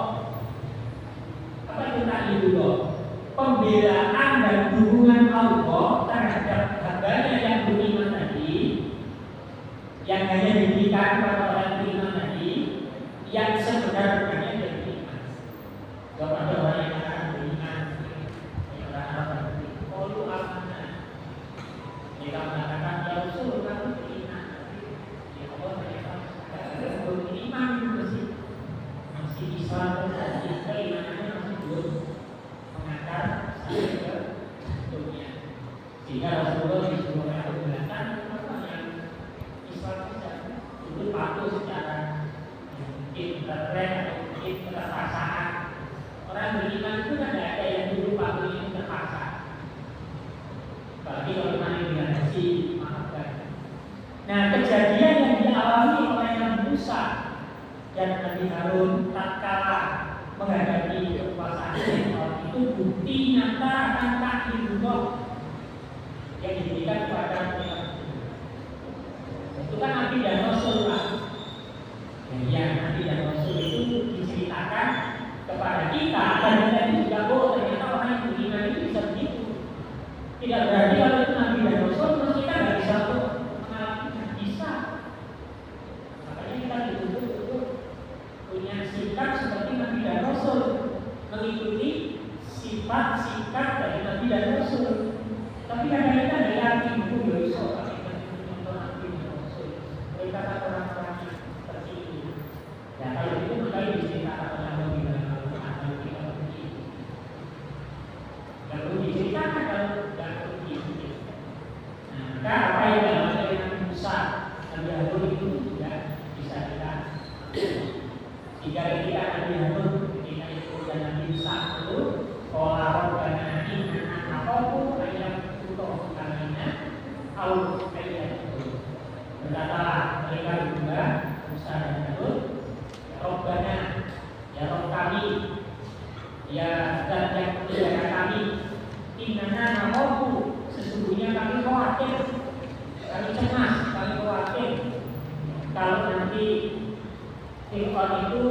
Apa itu ta'ibullah? Pembelaan dan dukungan Allah terhadap hambanya yang beriman tadi, yang hanya diberikan kepada orang beriman tadi, yang sebenarnya beriman. Kepada orang yang akan beriman, orang-orang beriman, qalu amanna. Kita mengatakan ya Rasul kami beriman, ya Allah ternyata beriman masih Islam dan keimanannya masih belum mengakar sampai ke dunia. Sehingga Rasulullah disuruh mengatakan yang Islam itu patuh secara mungkin terkait atau mungkin keterpaksaan. Orang beriman itu kan tidak ada yang dulu patuh itu terpaksa. Bagi orang yang diadasi maafkan. Nah, kejadian yang dialami oleh Nabi Musa dan Nabi Harun tatkala menghadapi kekuasaan Fir'aun itu bukti nyata akan ta'ibullah yang diberikan kepada mereka. Itu kan Nabi dan Rasul lah. Yang Nabi dan Rasul itu diceritakan kepada kita dan kita juga ternyata orang yang beriman itu bisa begitu. Tidak berarti kalau itu Nabi dan Rasul terus kita nggak bisa mengalami, bisa. Makanya kita dituntut untuk punya sikap seperti Nabi dan Rasul, mengikuti sifat sikap dari Nabi dan Rasul. Tapi kadang kita tidak yakin itu Berkatalah mereka berdua, Musa dan Harun, ya Rabbana, ya Rabb kami, ya Zat yang menjaga kami, innana nakhafu, sesungguhnya kami khawatir, kami cemas, kami khawatir kalau nanti Fir'aun itu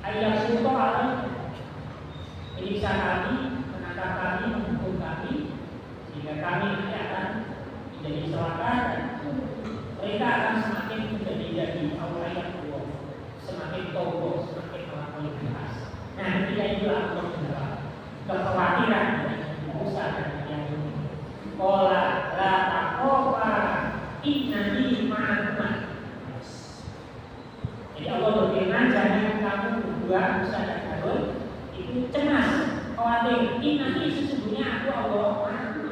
ayat suto alam menyiksa kami, menangkap kami, menghukum kami, sehingga kami nanti akan menjadi celaka dan mereka akan semakin menjadi Allah yang kuat, semakin kokoh, semakin melampaui keras. Nah, ketika itu Allah menjawab kekhawatiran Musa dan Harun. Qala la taqafa innani ma'akum. Jadi Allah berfirman, jangan kamu berdua Musa dan Harun itu cemas, khawatir. Innani sesungguhnya aku Allah ma'akum.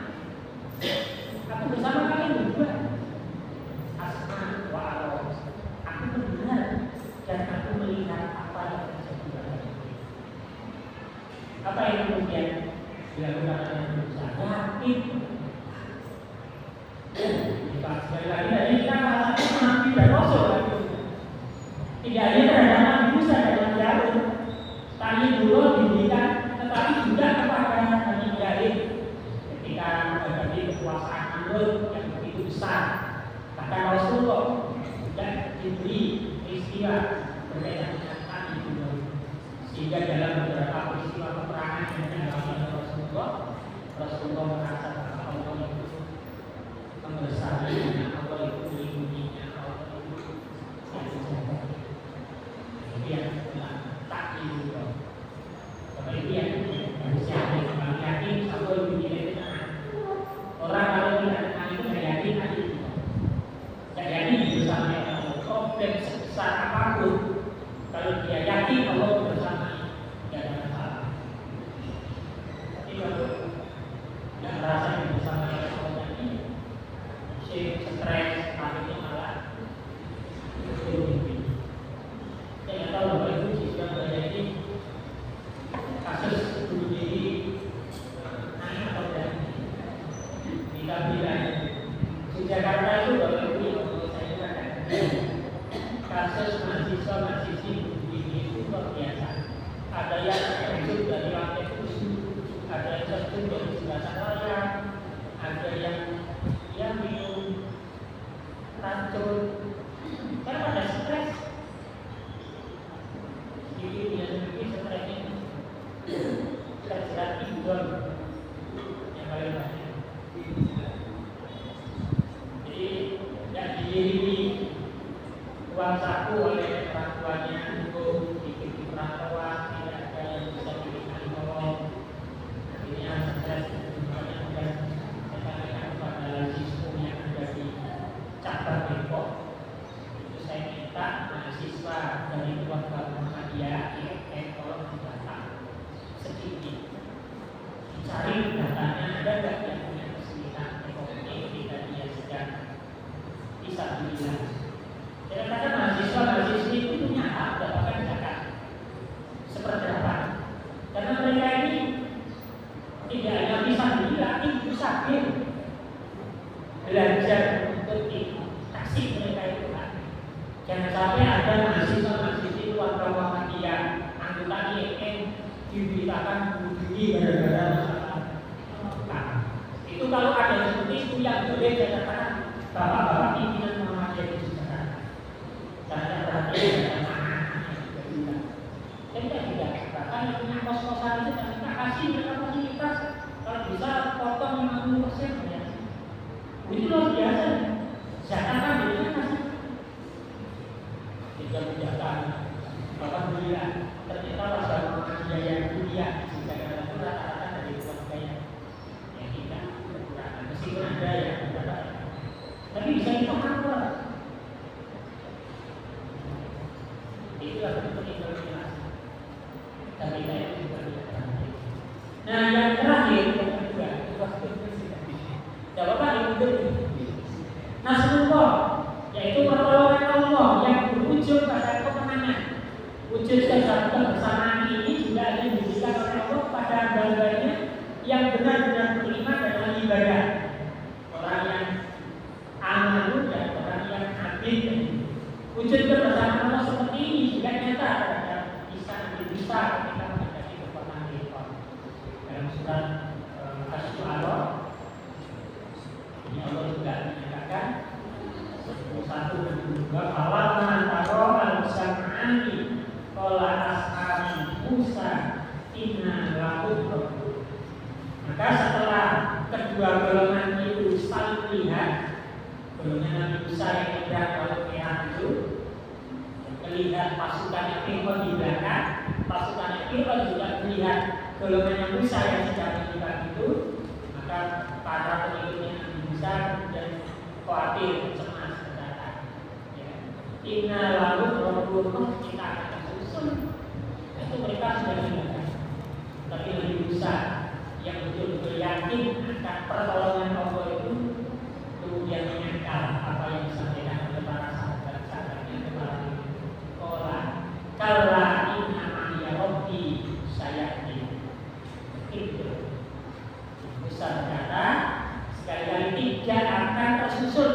Aku bersama kalian berdua. Asma wa Allah. Aku mendengar dan aku melihat apa yang terjadi. Apa yang kemudian dilakukan oleh Musa? Yakin. Sekali lagi dari kita merasa nabi dan rasul. Tidak hanya terhadap Nabi Musa dan Harun, tadi dulu diberikan, tetapi juga kepada Nabi Ibrahim ketika menghadapi kekuasaan Namrud yang begitu besar. Bahkan Rasulullah tidak diberi peristiwa berkaitan dengan Nabi dulu, sehingga dalam beberapa peristiwa peperangan yang dialami oleh Rasulullah merasa bahwa Allah itu membesarkan, Allah itu melindunginya, Allah itu saling jaga. Itu yang tak dilupakan. Sebab itu yang harusnya kita yakin Allah itu tidak benar. Orang kalau tidak kenal itu tidak yakin hati itu. Tidak yakin bersama Allah. Problem sebesar apapun, kalau dia yakin Allah bersama, tidak ada masalah. Tapi kalau tidak merasa bersama Allah tadi, stres, akhirnya malah berhenti. Saya nggak tahu bahwa itu jika berada di kasus bunuh diri naik atau tidak. Kita bilang di Jakarta itu bapak ibu yang saya katakan kasus mahasiswa-mahasiswi bunuh diri itu luar biasa. Ada yang terjun dari lantai 7, ada yang terjun dari jembatan raya, ada yang minum racun karena pada stres. Jadi dia sendiri stresnya stres tidur yang paling banyak. Jadi tidak diiringi uang saku oleh orang tuanya untuk bikin di perantauan, tidak ada yang bisa diberikan tolong. Akhirnya stres banyak pada siswa yang ada di cabang Depok. Itu saya minta mahasiswa dari keluarga Muhammadiyah tolong didata sedikit, dicari datanya ada nggak yang punya kesulitan ekonomi ketika dia sedang bisa dibilang. Kadang-kadang mahasiswa-mahasiswi itu punya hak mendapatkan zakat seperberapa, karena mereka ini tidak hanya bisa dibilang, itu sakit belajar untuk dikasih mereka itu kan. Jangan sampai ada mahasiswa-mahasiswi keluarga Muhammadiyah anggota IMM diberitakan bunuh diri gara-gara masalah. Itu kalau ada seperti itu yang boleh saya katakan bapak-bapak pimpinan Muhammadiyah itu sekarang. Saya perhatian dengan anak-anak yang juga juga. Saya tidak bahkan yang punya kos-kosan itu kita kasih mereka fasilitas, kalau bisa potong 50% ya. Itu luar biasa. Zakat kan dia kasih. Tidak menjaga. Alhamdulillah. Ternyata pada biaya kuliah di Jakarta itu rata-rata dari keluarga yang tidak kekurangan. Meskipun ada yang tidak, tapi bisa itu apa? Itulah bentuk implementasi. Tapi saya juga tidak berhenti. Nah, yang terakhir yang kedua, jawaban yang kedua, Nasrullah, yaitu pertolongan Allah yang berujung pada kemenangan. Wujud kebersamaan ini juga akan diberikan oleh Allah pada hamba-hambanya yang benar-benar beriman dan beribadah. Orang yang aman dan orang Wujud kebersamaan Allah seperti ini juga nyata terhadap kisah Nabi Musa ketika menghadapi kekuatan Fir'aun. Dalam surat Asy-Syu'ara ini Allah juga menyatakan 1 dan 2 falamma tara al-sam'ani qala ashabi Musa inna laqudrah. Maka setelah kedua golongan itu saling melihat, golongan Nabi Musa yang menyeberang laut merah itu melihat pasukannya Fir'aun di belakang, pasukannya Fir'aun juga melihat golongan Musa yang sedang menyeberang itu, maka para pengikutnya Nabi Musa dan khawatir, cemas, berkata, ya, inna laqudrah, kita akan susul. Itu mereka sudah melihat, tapi Nabi Musa yang betul-betul yakin akan pertolongan Allah itu kemudian menyangkal apa yang disampaikan oleh para sahabat-sahabatnya kepada Qala kalla inna ma'iya rabbi sayahdi. Itu Musa berkata sekali-kali tidak akan tersusul.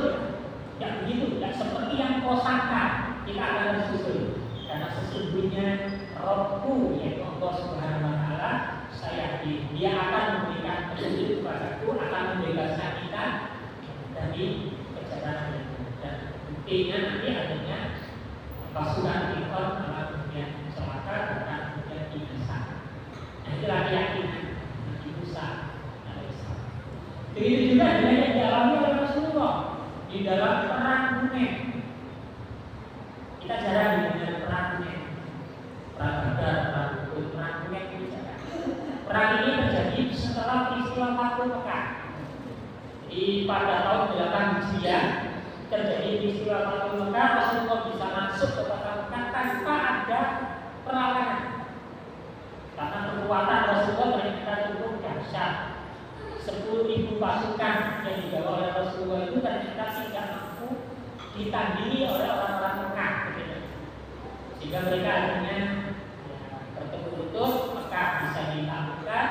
Tidak begitu, tidak seperti yang kau sangka kita akan tersusul, karena sesungguhnya Rabbu yaitu Allah Subhanahu wa Ta'ala dia akan memberikan petunjuk kepadaku, akan membebaskan kita dari perjalanan itu. Dan buktinya nanti adanya pasukan Fir'aun malah kemudian celaka dan kemudian binasa. Nah, itulah keyakinan Nabi Musa alaihissalam. Begitu juga dengan yang dialami oleh Rasulullah di dalam perang Hunain. Kita jarang mendengar perang Hunain, perang Badar, perang Uhud, perang Hunain ini jarang. Perang ini terjadi setelah peristiwa Fathu Mekah. Jadi pada tahun 8 Hijriah terjadi peristiwa Fathu Mekah. Rasulullah bisa masuk ke kota Mekah tanpa ada perlawanan, karena kekuatan Rasulullah ternyata cukup dahsyat. 10.000 pasukan yang dibawa oleh Rasulullah itu ternyata tidak mampu ditandingi oleh orang-orang Mekah, sehingga mereka akhirnya berturut-turut Mekah bisa ditaklukkan,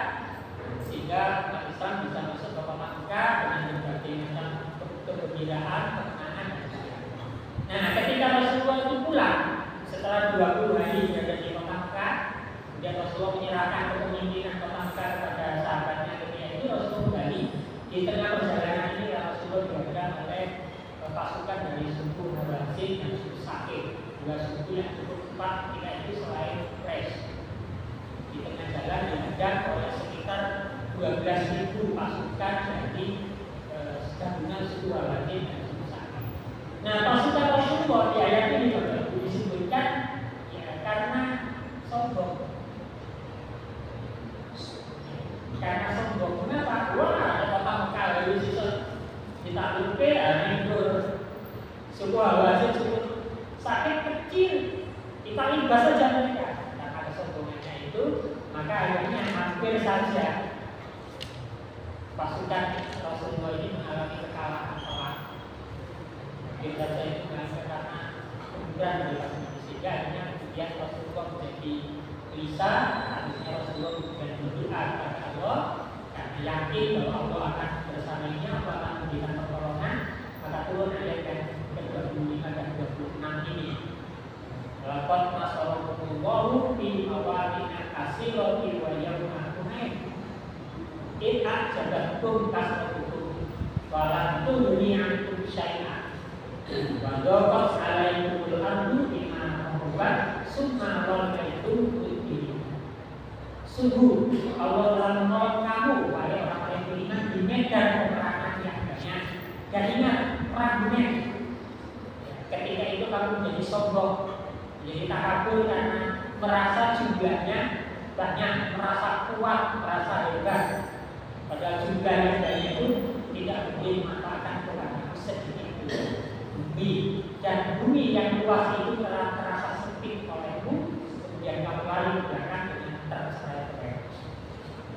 sehingga umat Islam bisa masuk ke kota Mekah dengan berbagai macam kegembiraan, kemenangan dan sebagainya. Nah, ketika Rasulullah itu pulang setelah 20 hari berada di kota Mekah, kemudian Rasulullah menyerahkan kepemimpinan kota Mekah kepada sahabatnya. Ketika itu Rasulullah kembali. Di tengah perjalanan ini Rasulullah dihadang oleh pasukan dari suku Hawazin dan suku Saqif, dua suku yang cukup kuat ketika itu selain Quraisy. Di tengah jalan dihadang oleh sekitar 12.000 pasukan dari gabungan suku Hawazin dan suku Saqif. Nah, pasukan Rasulullah di ayat ini disebutkan ya karena sombong. Karena sombong, kenapa? Wah, ada kota Mekah lalu ditakluki, itu suku Hawazin, suku Saqif kecil, kita libas saja mereka. Karena kesombongannya itu, maka akhirnya hampir saja pasukan Rasulullah ini mengalami kekalahan telak. Hampir saja itu karena kemudian dari pasukan, sehingga akhirnya kemudian Rasulullah menjadi gelisah. Harusnya Rasulullah kemudian berdoa kepada Allah karena yakin bahwa Allah akan bersamanya, Allah akan memberikan pertolongan. Maka turun ayat yang ke-25 dan 26 ini. Laqad nasarakumullahu fi mawatin katsiratin wa yawma Hunain. In a'jabatkum kasratukum wa lam tughni 'ankum syai'an. Wa dhaqat 'alaikumul ardu bima rahabat summa ra'aytum sungguh Allah telah menolong kamu wahai orang-orang yang beriman di medan peperangan yang banyak. Dan ingat perang Hunain, ketika itu kamu menjadi sombong, menjadi takabur karena merasa jumlahnya banyak, merasa kuat, merasa hebat. Padahal jumlah yang banyak itu tidak boleh memanfaatkan kewenangan sedikit itu. Bumi dan bumi yang luas itu telah terasa sempit olehmu, kemudian kamu lari ke belakang dengan terserah.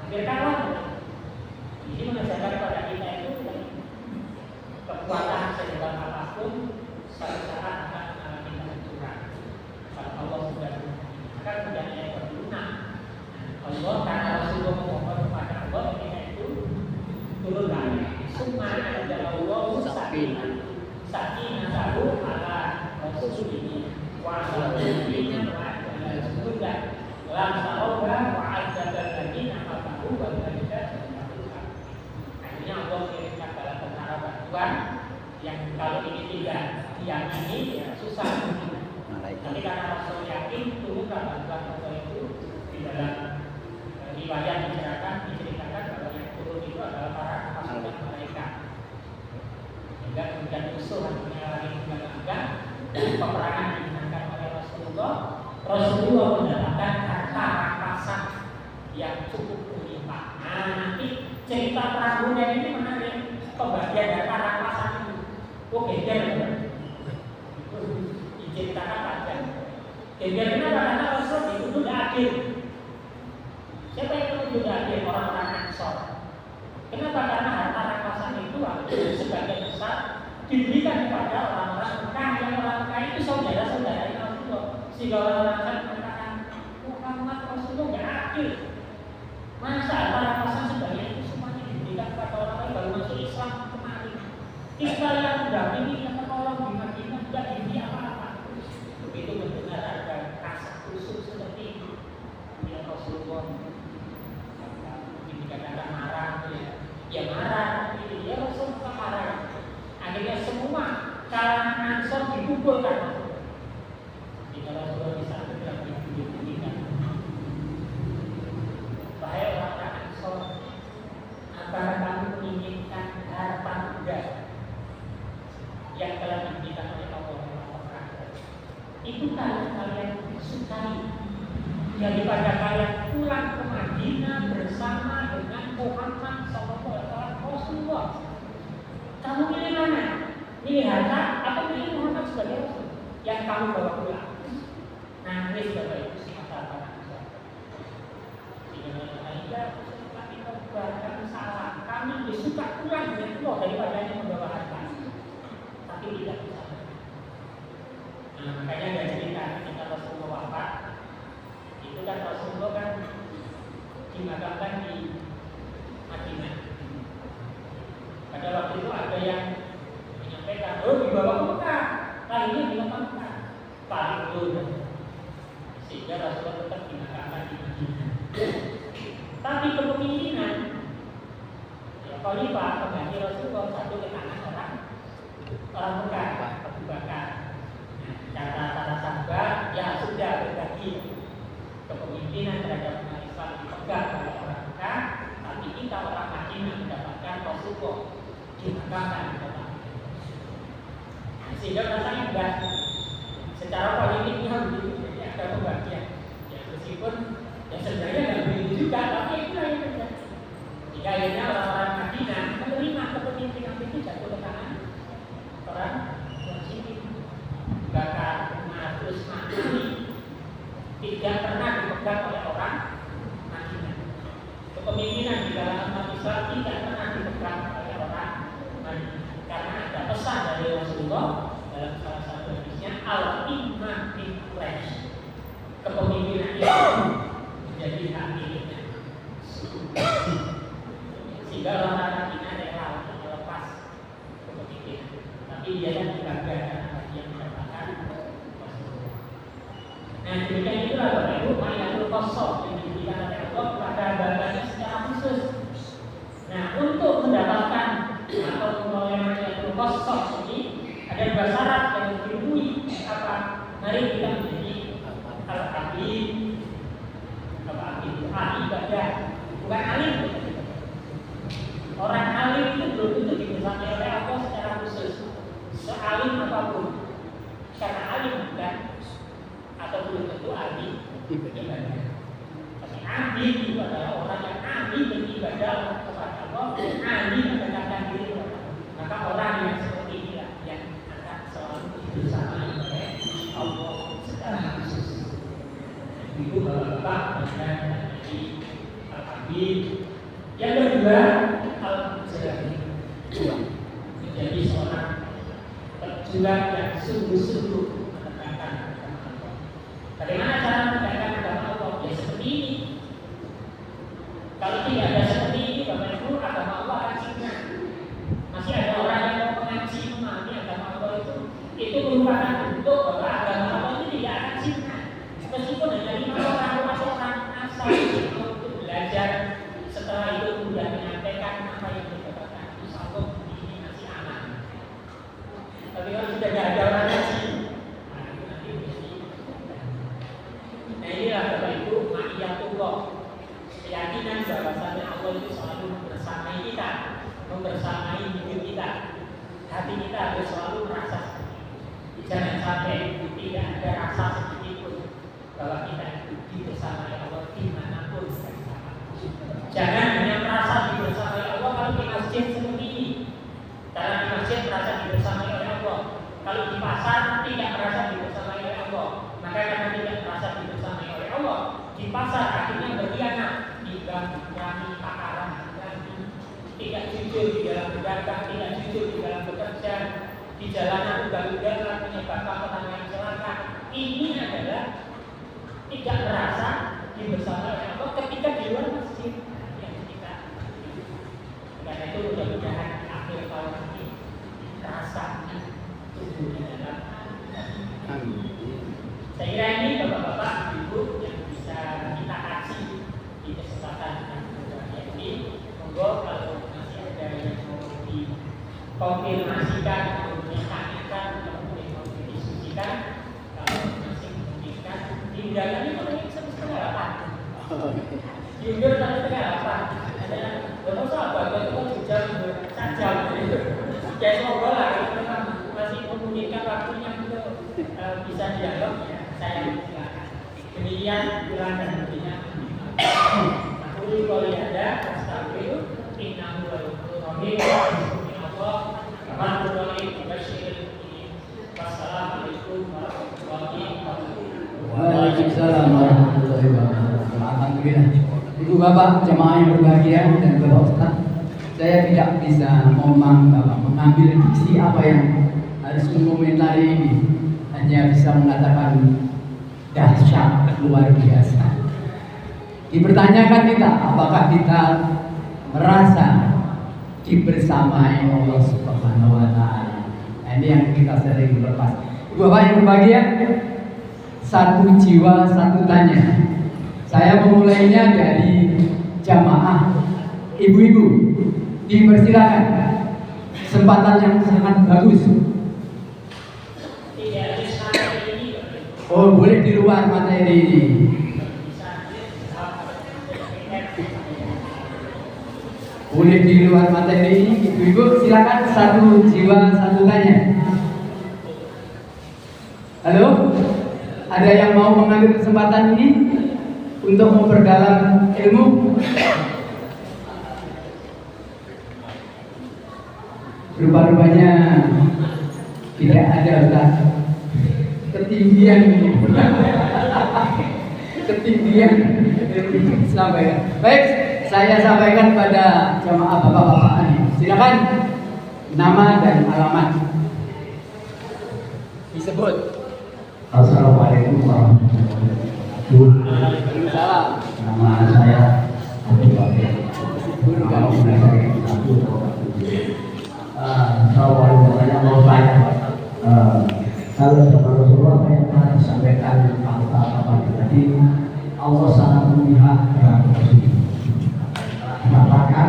Hampir kalah. Ini mengajarkan kepada kita itu kekuatan sehebat apapun suatu saat akan mengalami kehancuran. Kalau Allah sudah maka kemudian ayat ke-26 Allah karena Rasulullah memohon kepada Allah ketika itu turun ayat summa anzalallahu sakinatahu ala wa'adzabal ladina wa'adzabal junuda lam tarawha wa'adzabal ladina kafaru wal malaikatu yasjudun. Akhirnya Allah kirimkan dalam perkara bantuan yang kalau ini tidak diyakini ya susah. Tapi karena Rasul yakin turunkan bantuan Allah itu di dalam riwayat diceritakan bahwa yang turun itu adalah para pasukan mereka. Sehingga kemudian musuh akhirnya lari ke belakang dan peperangan dimenangkan oleh Rasulullah. Rasulullah mendapatkan harta rampasan yang cukup berlimpah. Nah, nanti cerita perang Hunain ini menarik. Pembagian harta rampasan itu, geger ya. Itu diceritakan panjang. Geger kenapa? Karena Rasul itu tidak adil. Siapa yang menuju adil? Orang-orang Ansor. Kenapa? Karena harta rampasan itu sebagian besar diberikan kepada orang-orang Mekah. Yang orang Mekah itu saudara-saudara Rasulullah. Sehingga orang-orang Ansor mengatakan, Muhammad Rasulullah tidak adil. Masa harta rampasan sebagian itu semuanya diberikan kepada orang lain baru masuk Islam kemarin. Kita yang mendampingi yang menolong di Madinah tidak diberi apa-apa. Begitu mendengar ada rasa khusus seperti itu. Ya Rasulullah dikatakan marah ya marah ya Rasulullah marah. Akhirnya semua kalangan Ansor dikumpulkan. Jika Rasulullah bisa segera diberikan. Bahaya orang Ansor, apakah kamu menginginkan harta benda yang telah diberikan oleh Allah? Itu kalian sukai daripada kalian pulang ke Madinah bersama dengan Muhammad SAW Rasulullah. Kamu pilih mana? Pilih harta atau pilih Muhammad sebagai Rasul yang kamu bawa pulang? Nangis Bapak Ibu masalah bahkan salah. Kami lebih suka pulang dengan Allah daripada yang membawa harta. Tapi tidak bisa. Nah, makanya ada cerita ketika Rasulullah wafat. Itu kan Rasulullah kan dimakamkan di Madinah. Pada waktu itu ada yang menyampaikan, dibawa ke Mekah, lainnya dimakamkan. Tarik dulu. Sehingga Rasulullah tetap dimakamkan di Madinah. Tapi kepemimpinan ya Khalifah pengganti Rasulullah satu ke tangan orang Mekah, Abu Bakar. Kata para sahabat, ya sudah berbagi kepemimpinan terhadap umat Islam dipegang oleh orang Mekah, tapi kita orang Madinah mendapatkan Rasulullah dimakamkan di kota. Sehingga rasanya enggak secara politiknya begitu, jadi ada pembagian. Ya meskipun ya sebenarnya nggak begitu juga, tapi itu yang terjadi. Jika akhirnya orang-orang Madinah menerima kepemimpinan itu jatuh ke tangan orang Muslim. Bakar Umar Utsman tidak pernah dipegang oleh orang Madinah. Kepemimpinan di dalam umat Islam tidak pernah dipegang oleh orang Madinah. Karena ada pesan dari Rasulullah dalam salah satu hadisnya, al-imam bin Quraisy. Kepemimpinan itu menjadi hak miliknya. Sehingga orang Madinah rela untuk melepas kepemimpinan. Tapi dia yang dibanggakan karena dia mendapatkan Rasulullah. Nah, demikian itulah Bapak Ibu Ma'ilatul Qasab yang diberikan oleh Allah kepada hambanya secara khusus. Nah, untuk mendapatkan atau memperoleh Ma'ilatul Qasab ini ada dua syarat yang dipenuhi. Apa? Mari kita menjadi al-habib. Al-habib itu ahli ibadah, bukan alim. Orang alim itu belum tentu dibesarkan oleh Allah secara khusus. Sealim apapun, karena alim bukan atau belum tentu ahli ibadah. Tapi ahli itu adalah orang yang ahli beribadah kepada Allah, ahli mendekatkan diri kepada Allah. Maka orang yang seperti ini yang akan selalu dibersamai oleh Allah secara khusus. Itu bapak dan menjadi al-habib. Yang kedua, al-mujahid, menjadi seorang pejuang yang sungguh-sungguh menegakkan agama Allah. Bagaimana cara menegakkan agama Allah? Ya seperti ini. Kalau tidak ada seperti ini, Bapak Ibu, agama Allah akan sirna. Masih ada orang yang mau mengaji, memahami agama Allah itu merupakan bentuk bahwa agama Allah itu tidak Tapi kalau sudah nggak ada orang ngaji, nah itu nanti mesti. Nah inilah Bapak Ibu ma'iyatullah, keyakinan bahwasanya Allah itu selalu membersamai kita, membersamai hidup kita. Hati kita harus selalu merasa jangan sampai tidak ada rasa sedikit pun bahwa kita dibersamai Allah dimanapun. Jangan hanya merasa dibersamai Allah kalau di masjid seperti ini. Karena di masjid merasa dibersamai oleh Allah. Kalau di pasar tidak merasa dibersamai oleh Allah. Maka karena tidak merasa dibersamai oleh Allah, di pasar akhirnya berkhianat, berani takaran, tidak jujur di dalam berdagang, tidak jujur di dalam bekerja, di jalanan ugal-ugalan menyebabkan orang yang celaka. Ini adalah tidak merasa dibersamai oleh Allah ketika di luar masjid yang kita. Karena itu mudah-mudahan akhir tahun ini rasa tubuh di dalam. Saya kira ini bapak-bapak, ibu yang bisa kita kasih di kesempatan yang berbahagia ini. Monggo kalau masih ada yang mau dikonfirmasikan, mau ditanyakan, kemudian mau didiskusikan, kalau masih memungkinkan, diundangannya mulai sampai 7:30. Diundur sampai 7:30. Ada betul sahabat itu kan jam sajam. Ya semoga lah kalau memang masih memungkinkan waktunya untuk bisa dialog ya. Saya silakan. Demikian bulan dan tentunya. Aku kalau ada astagfirullah innahu wa rahim Allah rahmatullahi wa basyirihi. Wassalamualaikum warahmatullahi wabarakatuh. Waalaikumsalam warahmatullahi wabarakatuh. Alhamdulillah. Ibu bapak jemaah yang berbahagia dan bapak ustaz, saya tidak bisa mengambil diksi apa yang harus mengomentari ini. Hanya bisa mengatakan dahsyat luar biasa. Dipertanyakan kita, apakah kita merasa dibersamai Allah Subhanahu wa Ta'ala. Nah, ini yang kita sering lepas. Ibu bapak yang berbahagia, satu jiwa satu tanya. Saya memulainya dari jamaah ibu-ibu. Dipersilakan. Kesempatan yang sangat bagus. Oh, boleh di luar materi ini. Boleh di luar materi ini. Ibu-ibu silakan, satu jiwa satu tanya. Halo? Ada yang mau mengambil kesempatan ini untuk memperdalam ilmu? Rupa-rupanya tidak ada Ustaz. Ketinggian ini. Ketinggian sampaikan. Baik, saya sampaikan pada jamaah bapak-bapak ini. Silakan nama dan alamat disebut. Assalamualaikum warahmatullahi wabarakatuh. Waalaikumsalam. Nama saya Abdul Wahid. Kalau belajar satu saya mau tanya, kalau sama Rasulullah apa yang telah disampaikan fakta apa tadi, Allah sangat memihak terhadap Rasul. Katakan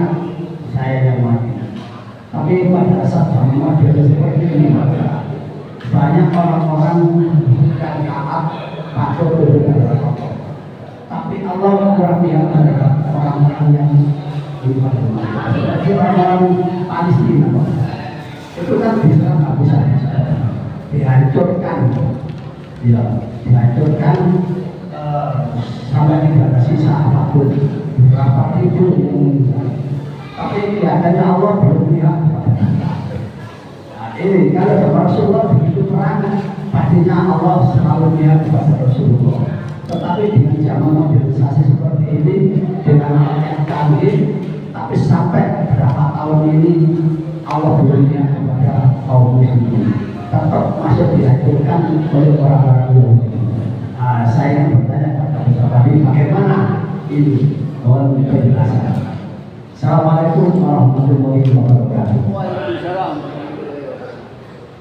saya yang mati. Tapi pada saat model seperti ini, banyak orang-orang yang taat patuh kepada Allah. Tapi Allah berpihak terhadap orang-orang yang jadi orang-orang Palestina itu kan nggak bisa dihancurkan, ya dihancurkan sampai tidak ada sisa apapun, berapa ribu yang meninggal. Tapi kelihatannya Allah belum pihak kepada kita. Nah, ini kalau sama Rasulullah begitu perang, pastinya Allah selalu pihak kepada Rasulullah. Tetapi dengan zaman mobilisasi seperti ini, dengan yang canggih, tapi sampai berapa tahun ini Allah berinya kepada kaum muslimin tetap masih dihancurkan oleh orang-orang Yahudi. Nah, saya ingin bertanya kepada Ustaz ini, bagaimana ini? Mohon penjelasan. Assalamualaikum warahmatullahi wabarakatuh. Waalaikumsalam.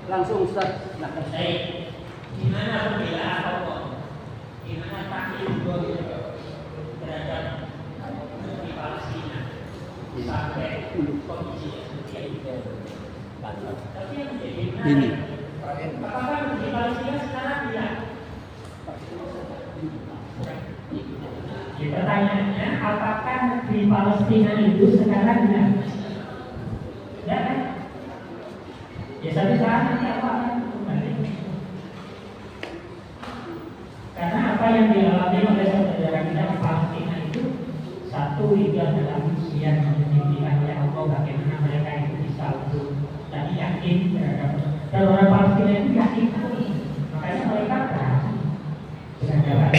Langsung Ustaz. Baik, di mana pembelaan Allah? Di mana takdir terhadap negeri Palestina sampai kondisi seperti itu. Tapi yang menjadi menarik pertanyaannya, apakah negeri Palestina itu sekarang dinamis? Ya kan? Ya satu saat nanti apa akan kembali. Karena apa yang dialami oleh saudara kita di Palestina itu, satu, itu adalah ujian yang diberikan oleh Allah bagaimana mereka itu bisa untuk tadi yakin terhadap. Dan orang Palestina itu yakin, makanya mereka berani berhadapan.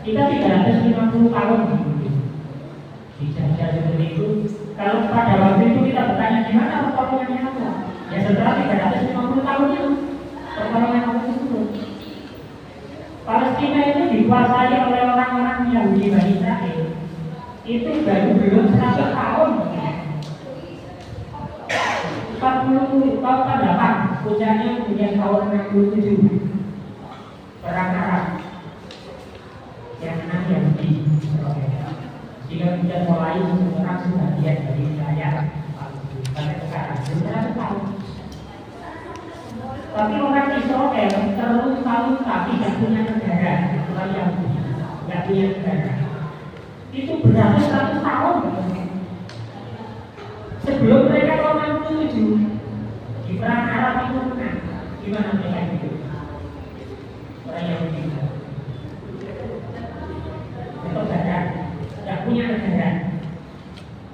Kita 350 tahun dijajah seperti itu. Kalau pada waktu itu kita bertanya gimana pertolongannya Allah, ya setelah 350 tahun itu pertolongan Allah itu. Palestina itu dikuasai oleh orang-orang Yahudi Bani Israel. Itu baru belum 100 tahun. 40 tahun ke depan, puncaknya kemudian tahun 67 perang Arab yang menang Yahudi. Sehingga kemudian mulai menyerang sebagian dari wilayah Palestina sampai sekarang belum 100 tahun. Tapi orang Israel terus tahun tapi tidak punya negara, orang Yahudi tidak punya negara. Itu beratus-ratus tahun sebelum mereka tahun 67 di perang Arab itu menang. Gimana mereka hidup? Orang Yahudi itu negara, tidak punya negara.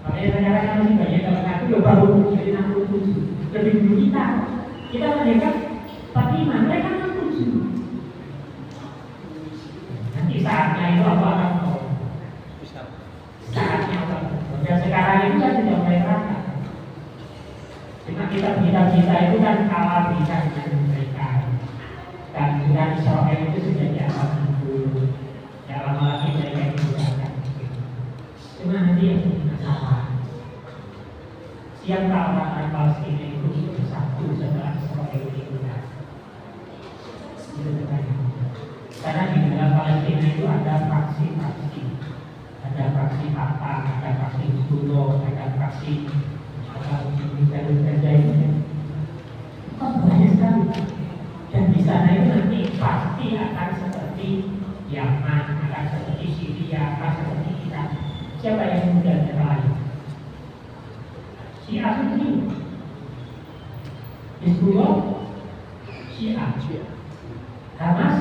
Makanya negara kami banyak yang mengaku ya baru dari 67 lebih dulu kita merdeka 45, mereka 67. Nanti saatnya itu apa akan mau? Saatnya apa? Dan sekarang itu kan sudah mulai terasa. Cuma kita itu kan kalah bisa dengan mereka. Dan sudah Israel itu sudah dianggap dulu. Ya lama lagi mereka itu akan. Cuma nanti yang masalah. Siapa orang Palestina itu bersatu setelah Israel itu benar. Karena di dalam Palestina itu ada fraksi-fraksi, ada fraksi Fatah, ada fraksi Hizbullah, ada fraksi Gaza itu banyak sekali. Dan di sana itu nanti pasti akan seperti Yaman, akan seperti Syria, akan seperti Irak. Siapa yang kemudian terlalu? Syiah Sunni, Hizbullah, Syiah, Hamas,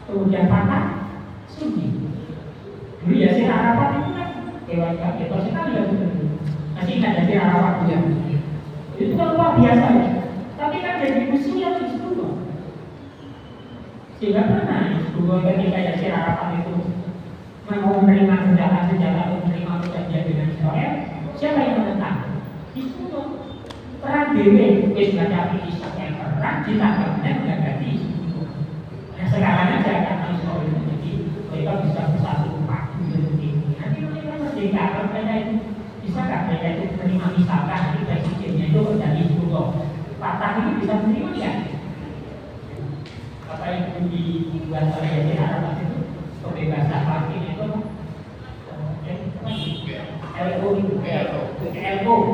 kemudian Fatah, Sunni. Dulu ya Yasir Arafat itu kan dewan kabinet sekali ya betul. Masih ingat Yasir Arafat ya? Itu kan luar biasa ya. Tapi kan jadi musuhnya Hizbullah. Sehingga pernah Hizbullah ketika Yasir Arafat itu mau menerima senjata untuk menerima perjanjian dengan Israel, siapa yang menentang? Hizbullah. Perang dewe, tapi Israel perang ditangkapnya mengganti Hizbullah. Nah sekarang aja karena Israel itu jadi mereka bisa bersatu padu seperti ini. Nanti mereka merdeka, kalau mereka itu bisa nggak mereka itu menerima misalkan nanti presidennya itu dari Hizbullah. Fatah ini bisa menerima ya? Apa yang dibuat oleh Yasir Arafat itu kebebasan Palestina itu LO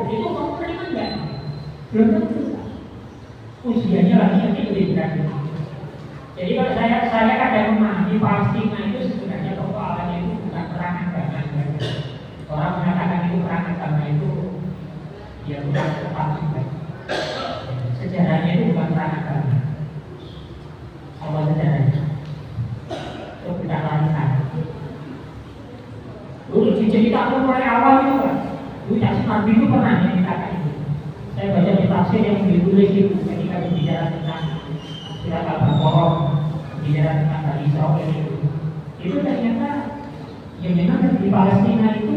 itu kamu menerima nggak? Belum tentu. Usianya lagi nanti lebih berat. Jadi kalau saya kadang memahami Palestina itu sebenarnya persoalannya itu bukan perang agama. Orang mengatakan itu perang agama itu ya bukan tepat juga. Sejarahnya itu bukan perang agama. Apa sejarahnya? Itu tidak lancar. Dulu diceritakan mulai awal itu kan. Dulu Cak Nabi itu pernah menceritakan itu. Saya baca di tafsir yang ditulis itu ketika berbicara tentang surat Al-Baqarah, berbicara tentang Bani Israil itu ternyata yang memang di Palestina itu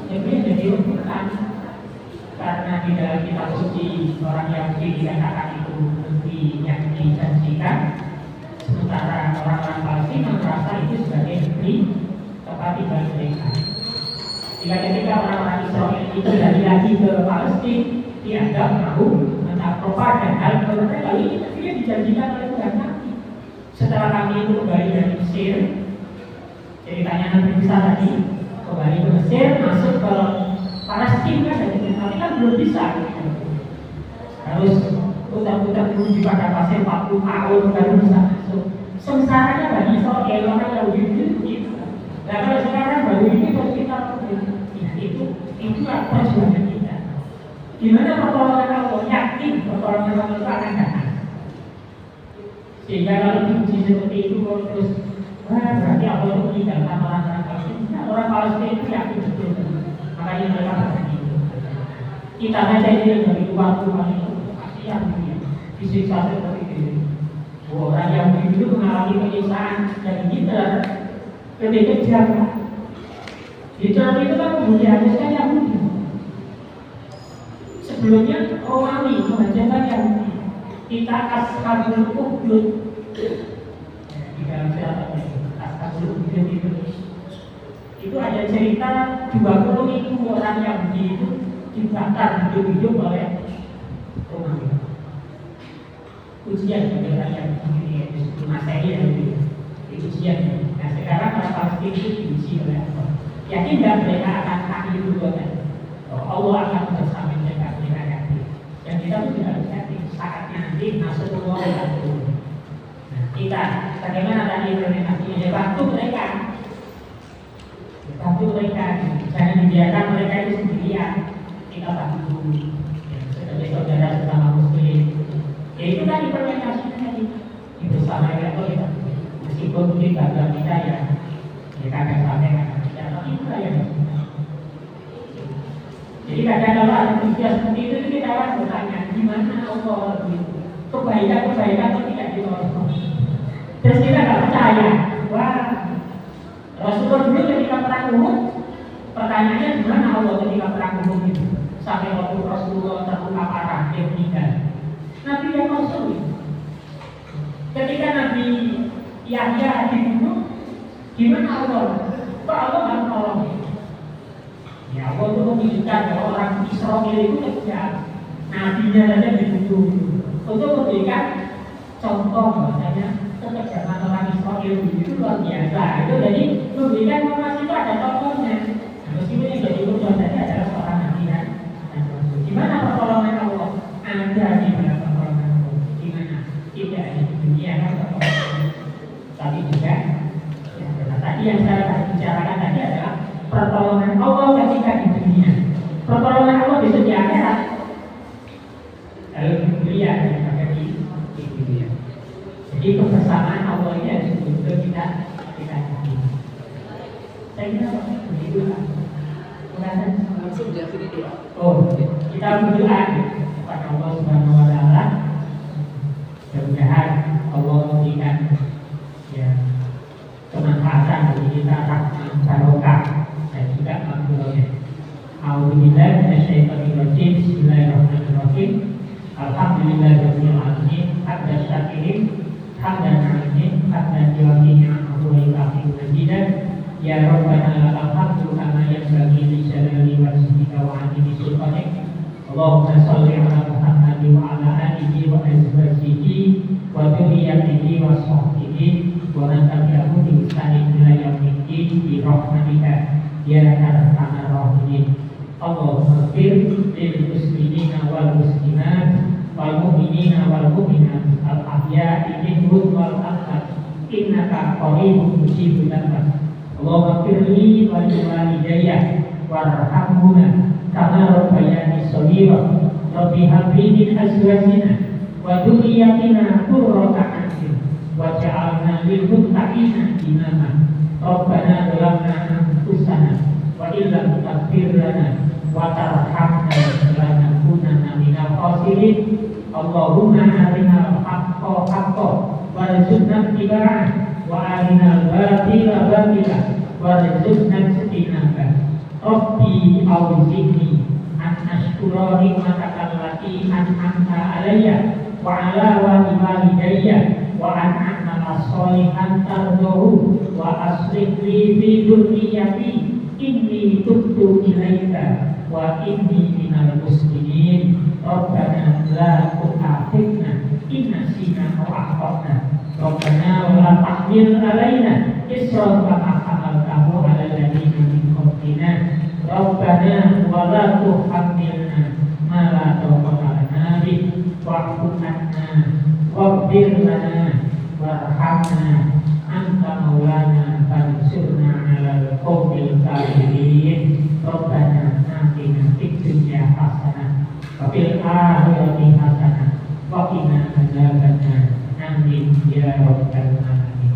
sebenarnya jadi rebutan karena di dalam kitab suci orang Yahudi dikatakan itu negeri yang dijanjikan, sementara orang-orang Palestina merasa itu sebagai negeri tempat tinggal mereka. Jika ketika orang-orang Israel itu dari lagi ke Palestina dianggap mau menaklukkan dan hal mereka ini dia dijanjikan oleh Tuhan kami. Setelah kami itu kembali dari Mesir, ceritanya Nabi Musa tadi kembali ke Mesir, masuk ke Palestina tapi kan belum bisa. Harus putar-putar dulu di padang pasir 40 tahun baru bisa masuk. Sengsaranya Bani Israel orang Yahudi itu Nah kalau sekarang baru ini baru kita ya, itu perjuangan kita. Gimana pertolongan Allah? Yakin pertolongan Allah itu akan datang. Sehingga kalau diuji seperti itu terus berarti Allah itu meninggalkan orang-orang Palestina. Nah, orang Palestina itu yakin betul. Makanya mereka berani. Kita saja ini yang dari luar rumah itu kasihan disiksa seperti itu. Orang yang dulu mengalami penyiksaan dan Hitler ketika jaga. Hitler itu kan menghapuskan Yahudi. Sebelumnya Romawi mengajarkan Yahudi. Kita ashabul ukhdud. Di dalam sejarah ashabul ukhdud itu ada cerita 20.000 orang Yahudi itu dibakar hidup-hidup oleh Romawi. Ujian bagi orang Yahudi itu Masehi itu ujian. Nah sekarang orang Palestina itu diuji oleh Allah. Yakin nggak mereka akan kaki perbuatan? Allah akan bersama mereka yakin. Dan kita pun juga harus yakin saatnya nanti masuk ke Allah. Nah kita bagaimana tadi implementasinya? Ya bantu mereka. Bantu mereka. Jangan dibiarkan mereka itu sendirian. Kita bantu. Sebagai saudara sesama Muslim. Ya itu kan implementasinya tadi. Bersama kita. Meskipun mungkin gagal kita ya kadang sampai kadang tidak, tapi itu yang jadi kadang kalau ada tugas seperti itu kita akan bertanya gimana Allah itu kebaikan itu tidak ditolong. Terus kita nggak percaya. Wah, Rasulullah dulu ketika perang Uhud, pertanyaannya gimana Allah ketika perang Uhud itu sampai waktu Rasulullah terluka parah dia meninggal. Nabi yang Rasul ketika Nabi Yahya dibunuh, gimana Allah? Kok Allah nggak tolong? Ya Allah itu menunjukkan bahwa orang Israel itu kejam. Nabinya saja dibunuh. Untuk memberikan contoh bahwasanya kekejaman orang Israel itu luar biasa. Itu jadi memberikan informasi itu ada contohnya. Nah, meskipun yang jadi contoh saja adalah seorang nabi kan. Gimana pertolongan Allah? Ada di dalam pertolongan Allah. Gimana? Tidak di dunia kan pertolongan. Tapi juga tadi yang saya bicarakan tadi adalah pertolongan Allah ketika di dunia, pertolongan Allah besok di akhirat, lalu di dunia dan di dunia. Jadi kebersamaan Allah ini harus betul-betul kita yakini. Saya kira begitu lah. Langsung diakhiri doa. Oh, kita berdoa kepada Allah Subhanahu Wa Taala. Mudah-mudahan Allah memberikan kemanfaatan bagi kita, rahmat, barokah dan juga makhluknya. A'udzubillahi minasyaitonir rajim. Bismillahirrahmanirrahim. Alhamdulillahirabbil alamin. Hamdan syakirin, hamdan alimin, hamdan yu'ti ni'amahu wa yu'ti majidah. Ya Rabbana lakal hamdu kama yanbaghi li jalali wajhika wa 'azimi sultanik. Allahumma shalli 'ala Muhammad wa 'ala alihi wa azwajihi wa dzurriyyatihi wa sahbihi wa man tabi'ahum bi ihsanin ila yaumil-din bi rahmatika ya arhamar rahimin. Allahumma ighfir lil muslimina wal muslimat wal mu'minina wal mu'minat al ahya'i minhum wal amwat innaka qaribun mujibud da'wat. Allahumma ighfir li wa li walidayya warhamhuma kama rabbayani shaghira. Rabbi hab li min azwajina wa dhurriyyatina qurrata a'yun waj'alna lil muttaqina imama. Rabbana zalamna anfusana wa illam taghfir lana wa tarhamna lanakunanna minal khasirin. Allahumma arina al-haqqa haqqan warzuqna ittiba'ah wa arina al-batila batila warzuqna ijtinabah. Rabbi awzi'ni an ashkura ni'mataka allati an'amta alayya wa ala walidayya wa an a'mala sholihan tardahu wa aslih li fi dhurriyyati inni tubtu ilaika wa inni minal muslimin. Rabbana la tu'akhidna in nasina aw akhtana. Rabbana wa la tahmil alaina isran kama hamaltahu ala alladziina min qablina. Rabbana wa la tuhammilna ma la taqata lana bih wa'fu 'anna waghfir lana warhamna anta maulana fansurna 'alal qaumil kafirin. Rabbana atina fid dunya hasanah wa fil akhirati hasanah wa qina adzabannar. Amin ya rabbal alamin.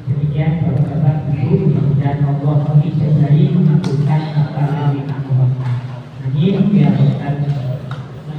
Demikian Bapak-bapak Ibu, dan Allah mengizinkan mengabulkan apa yang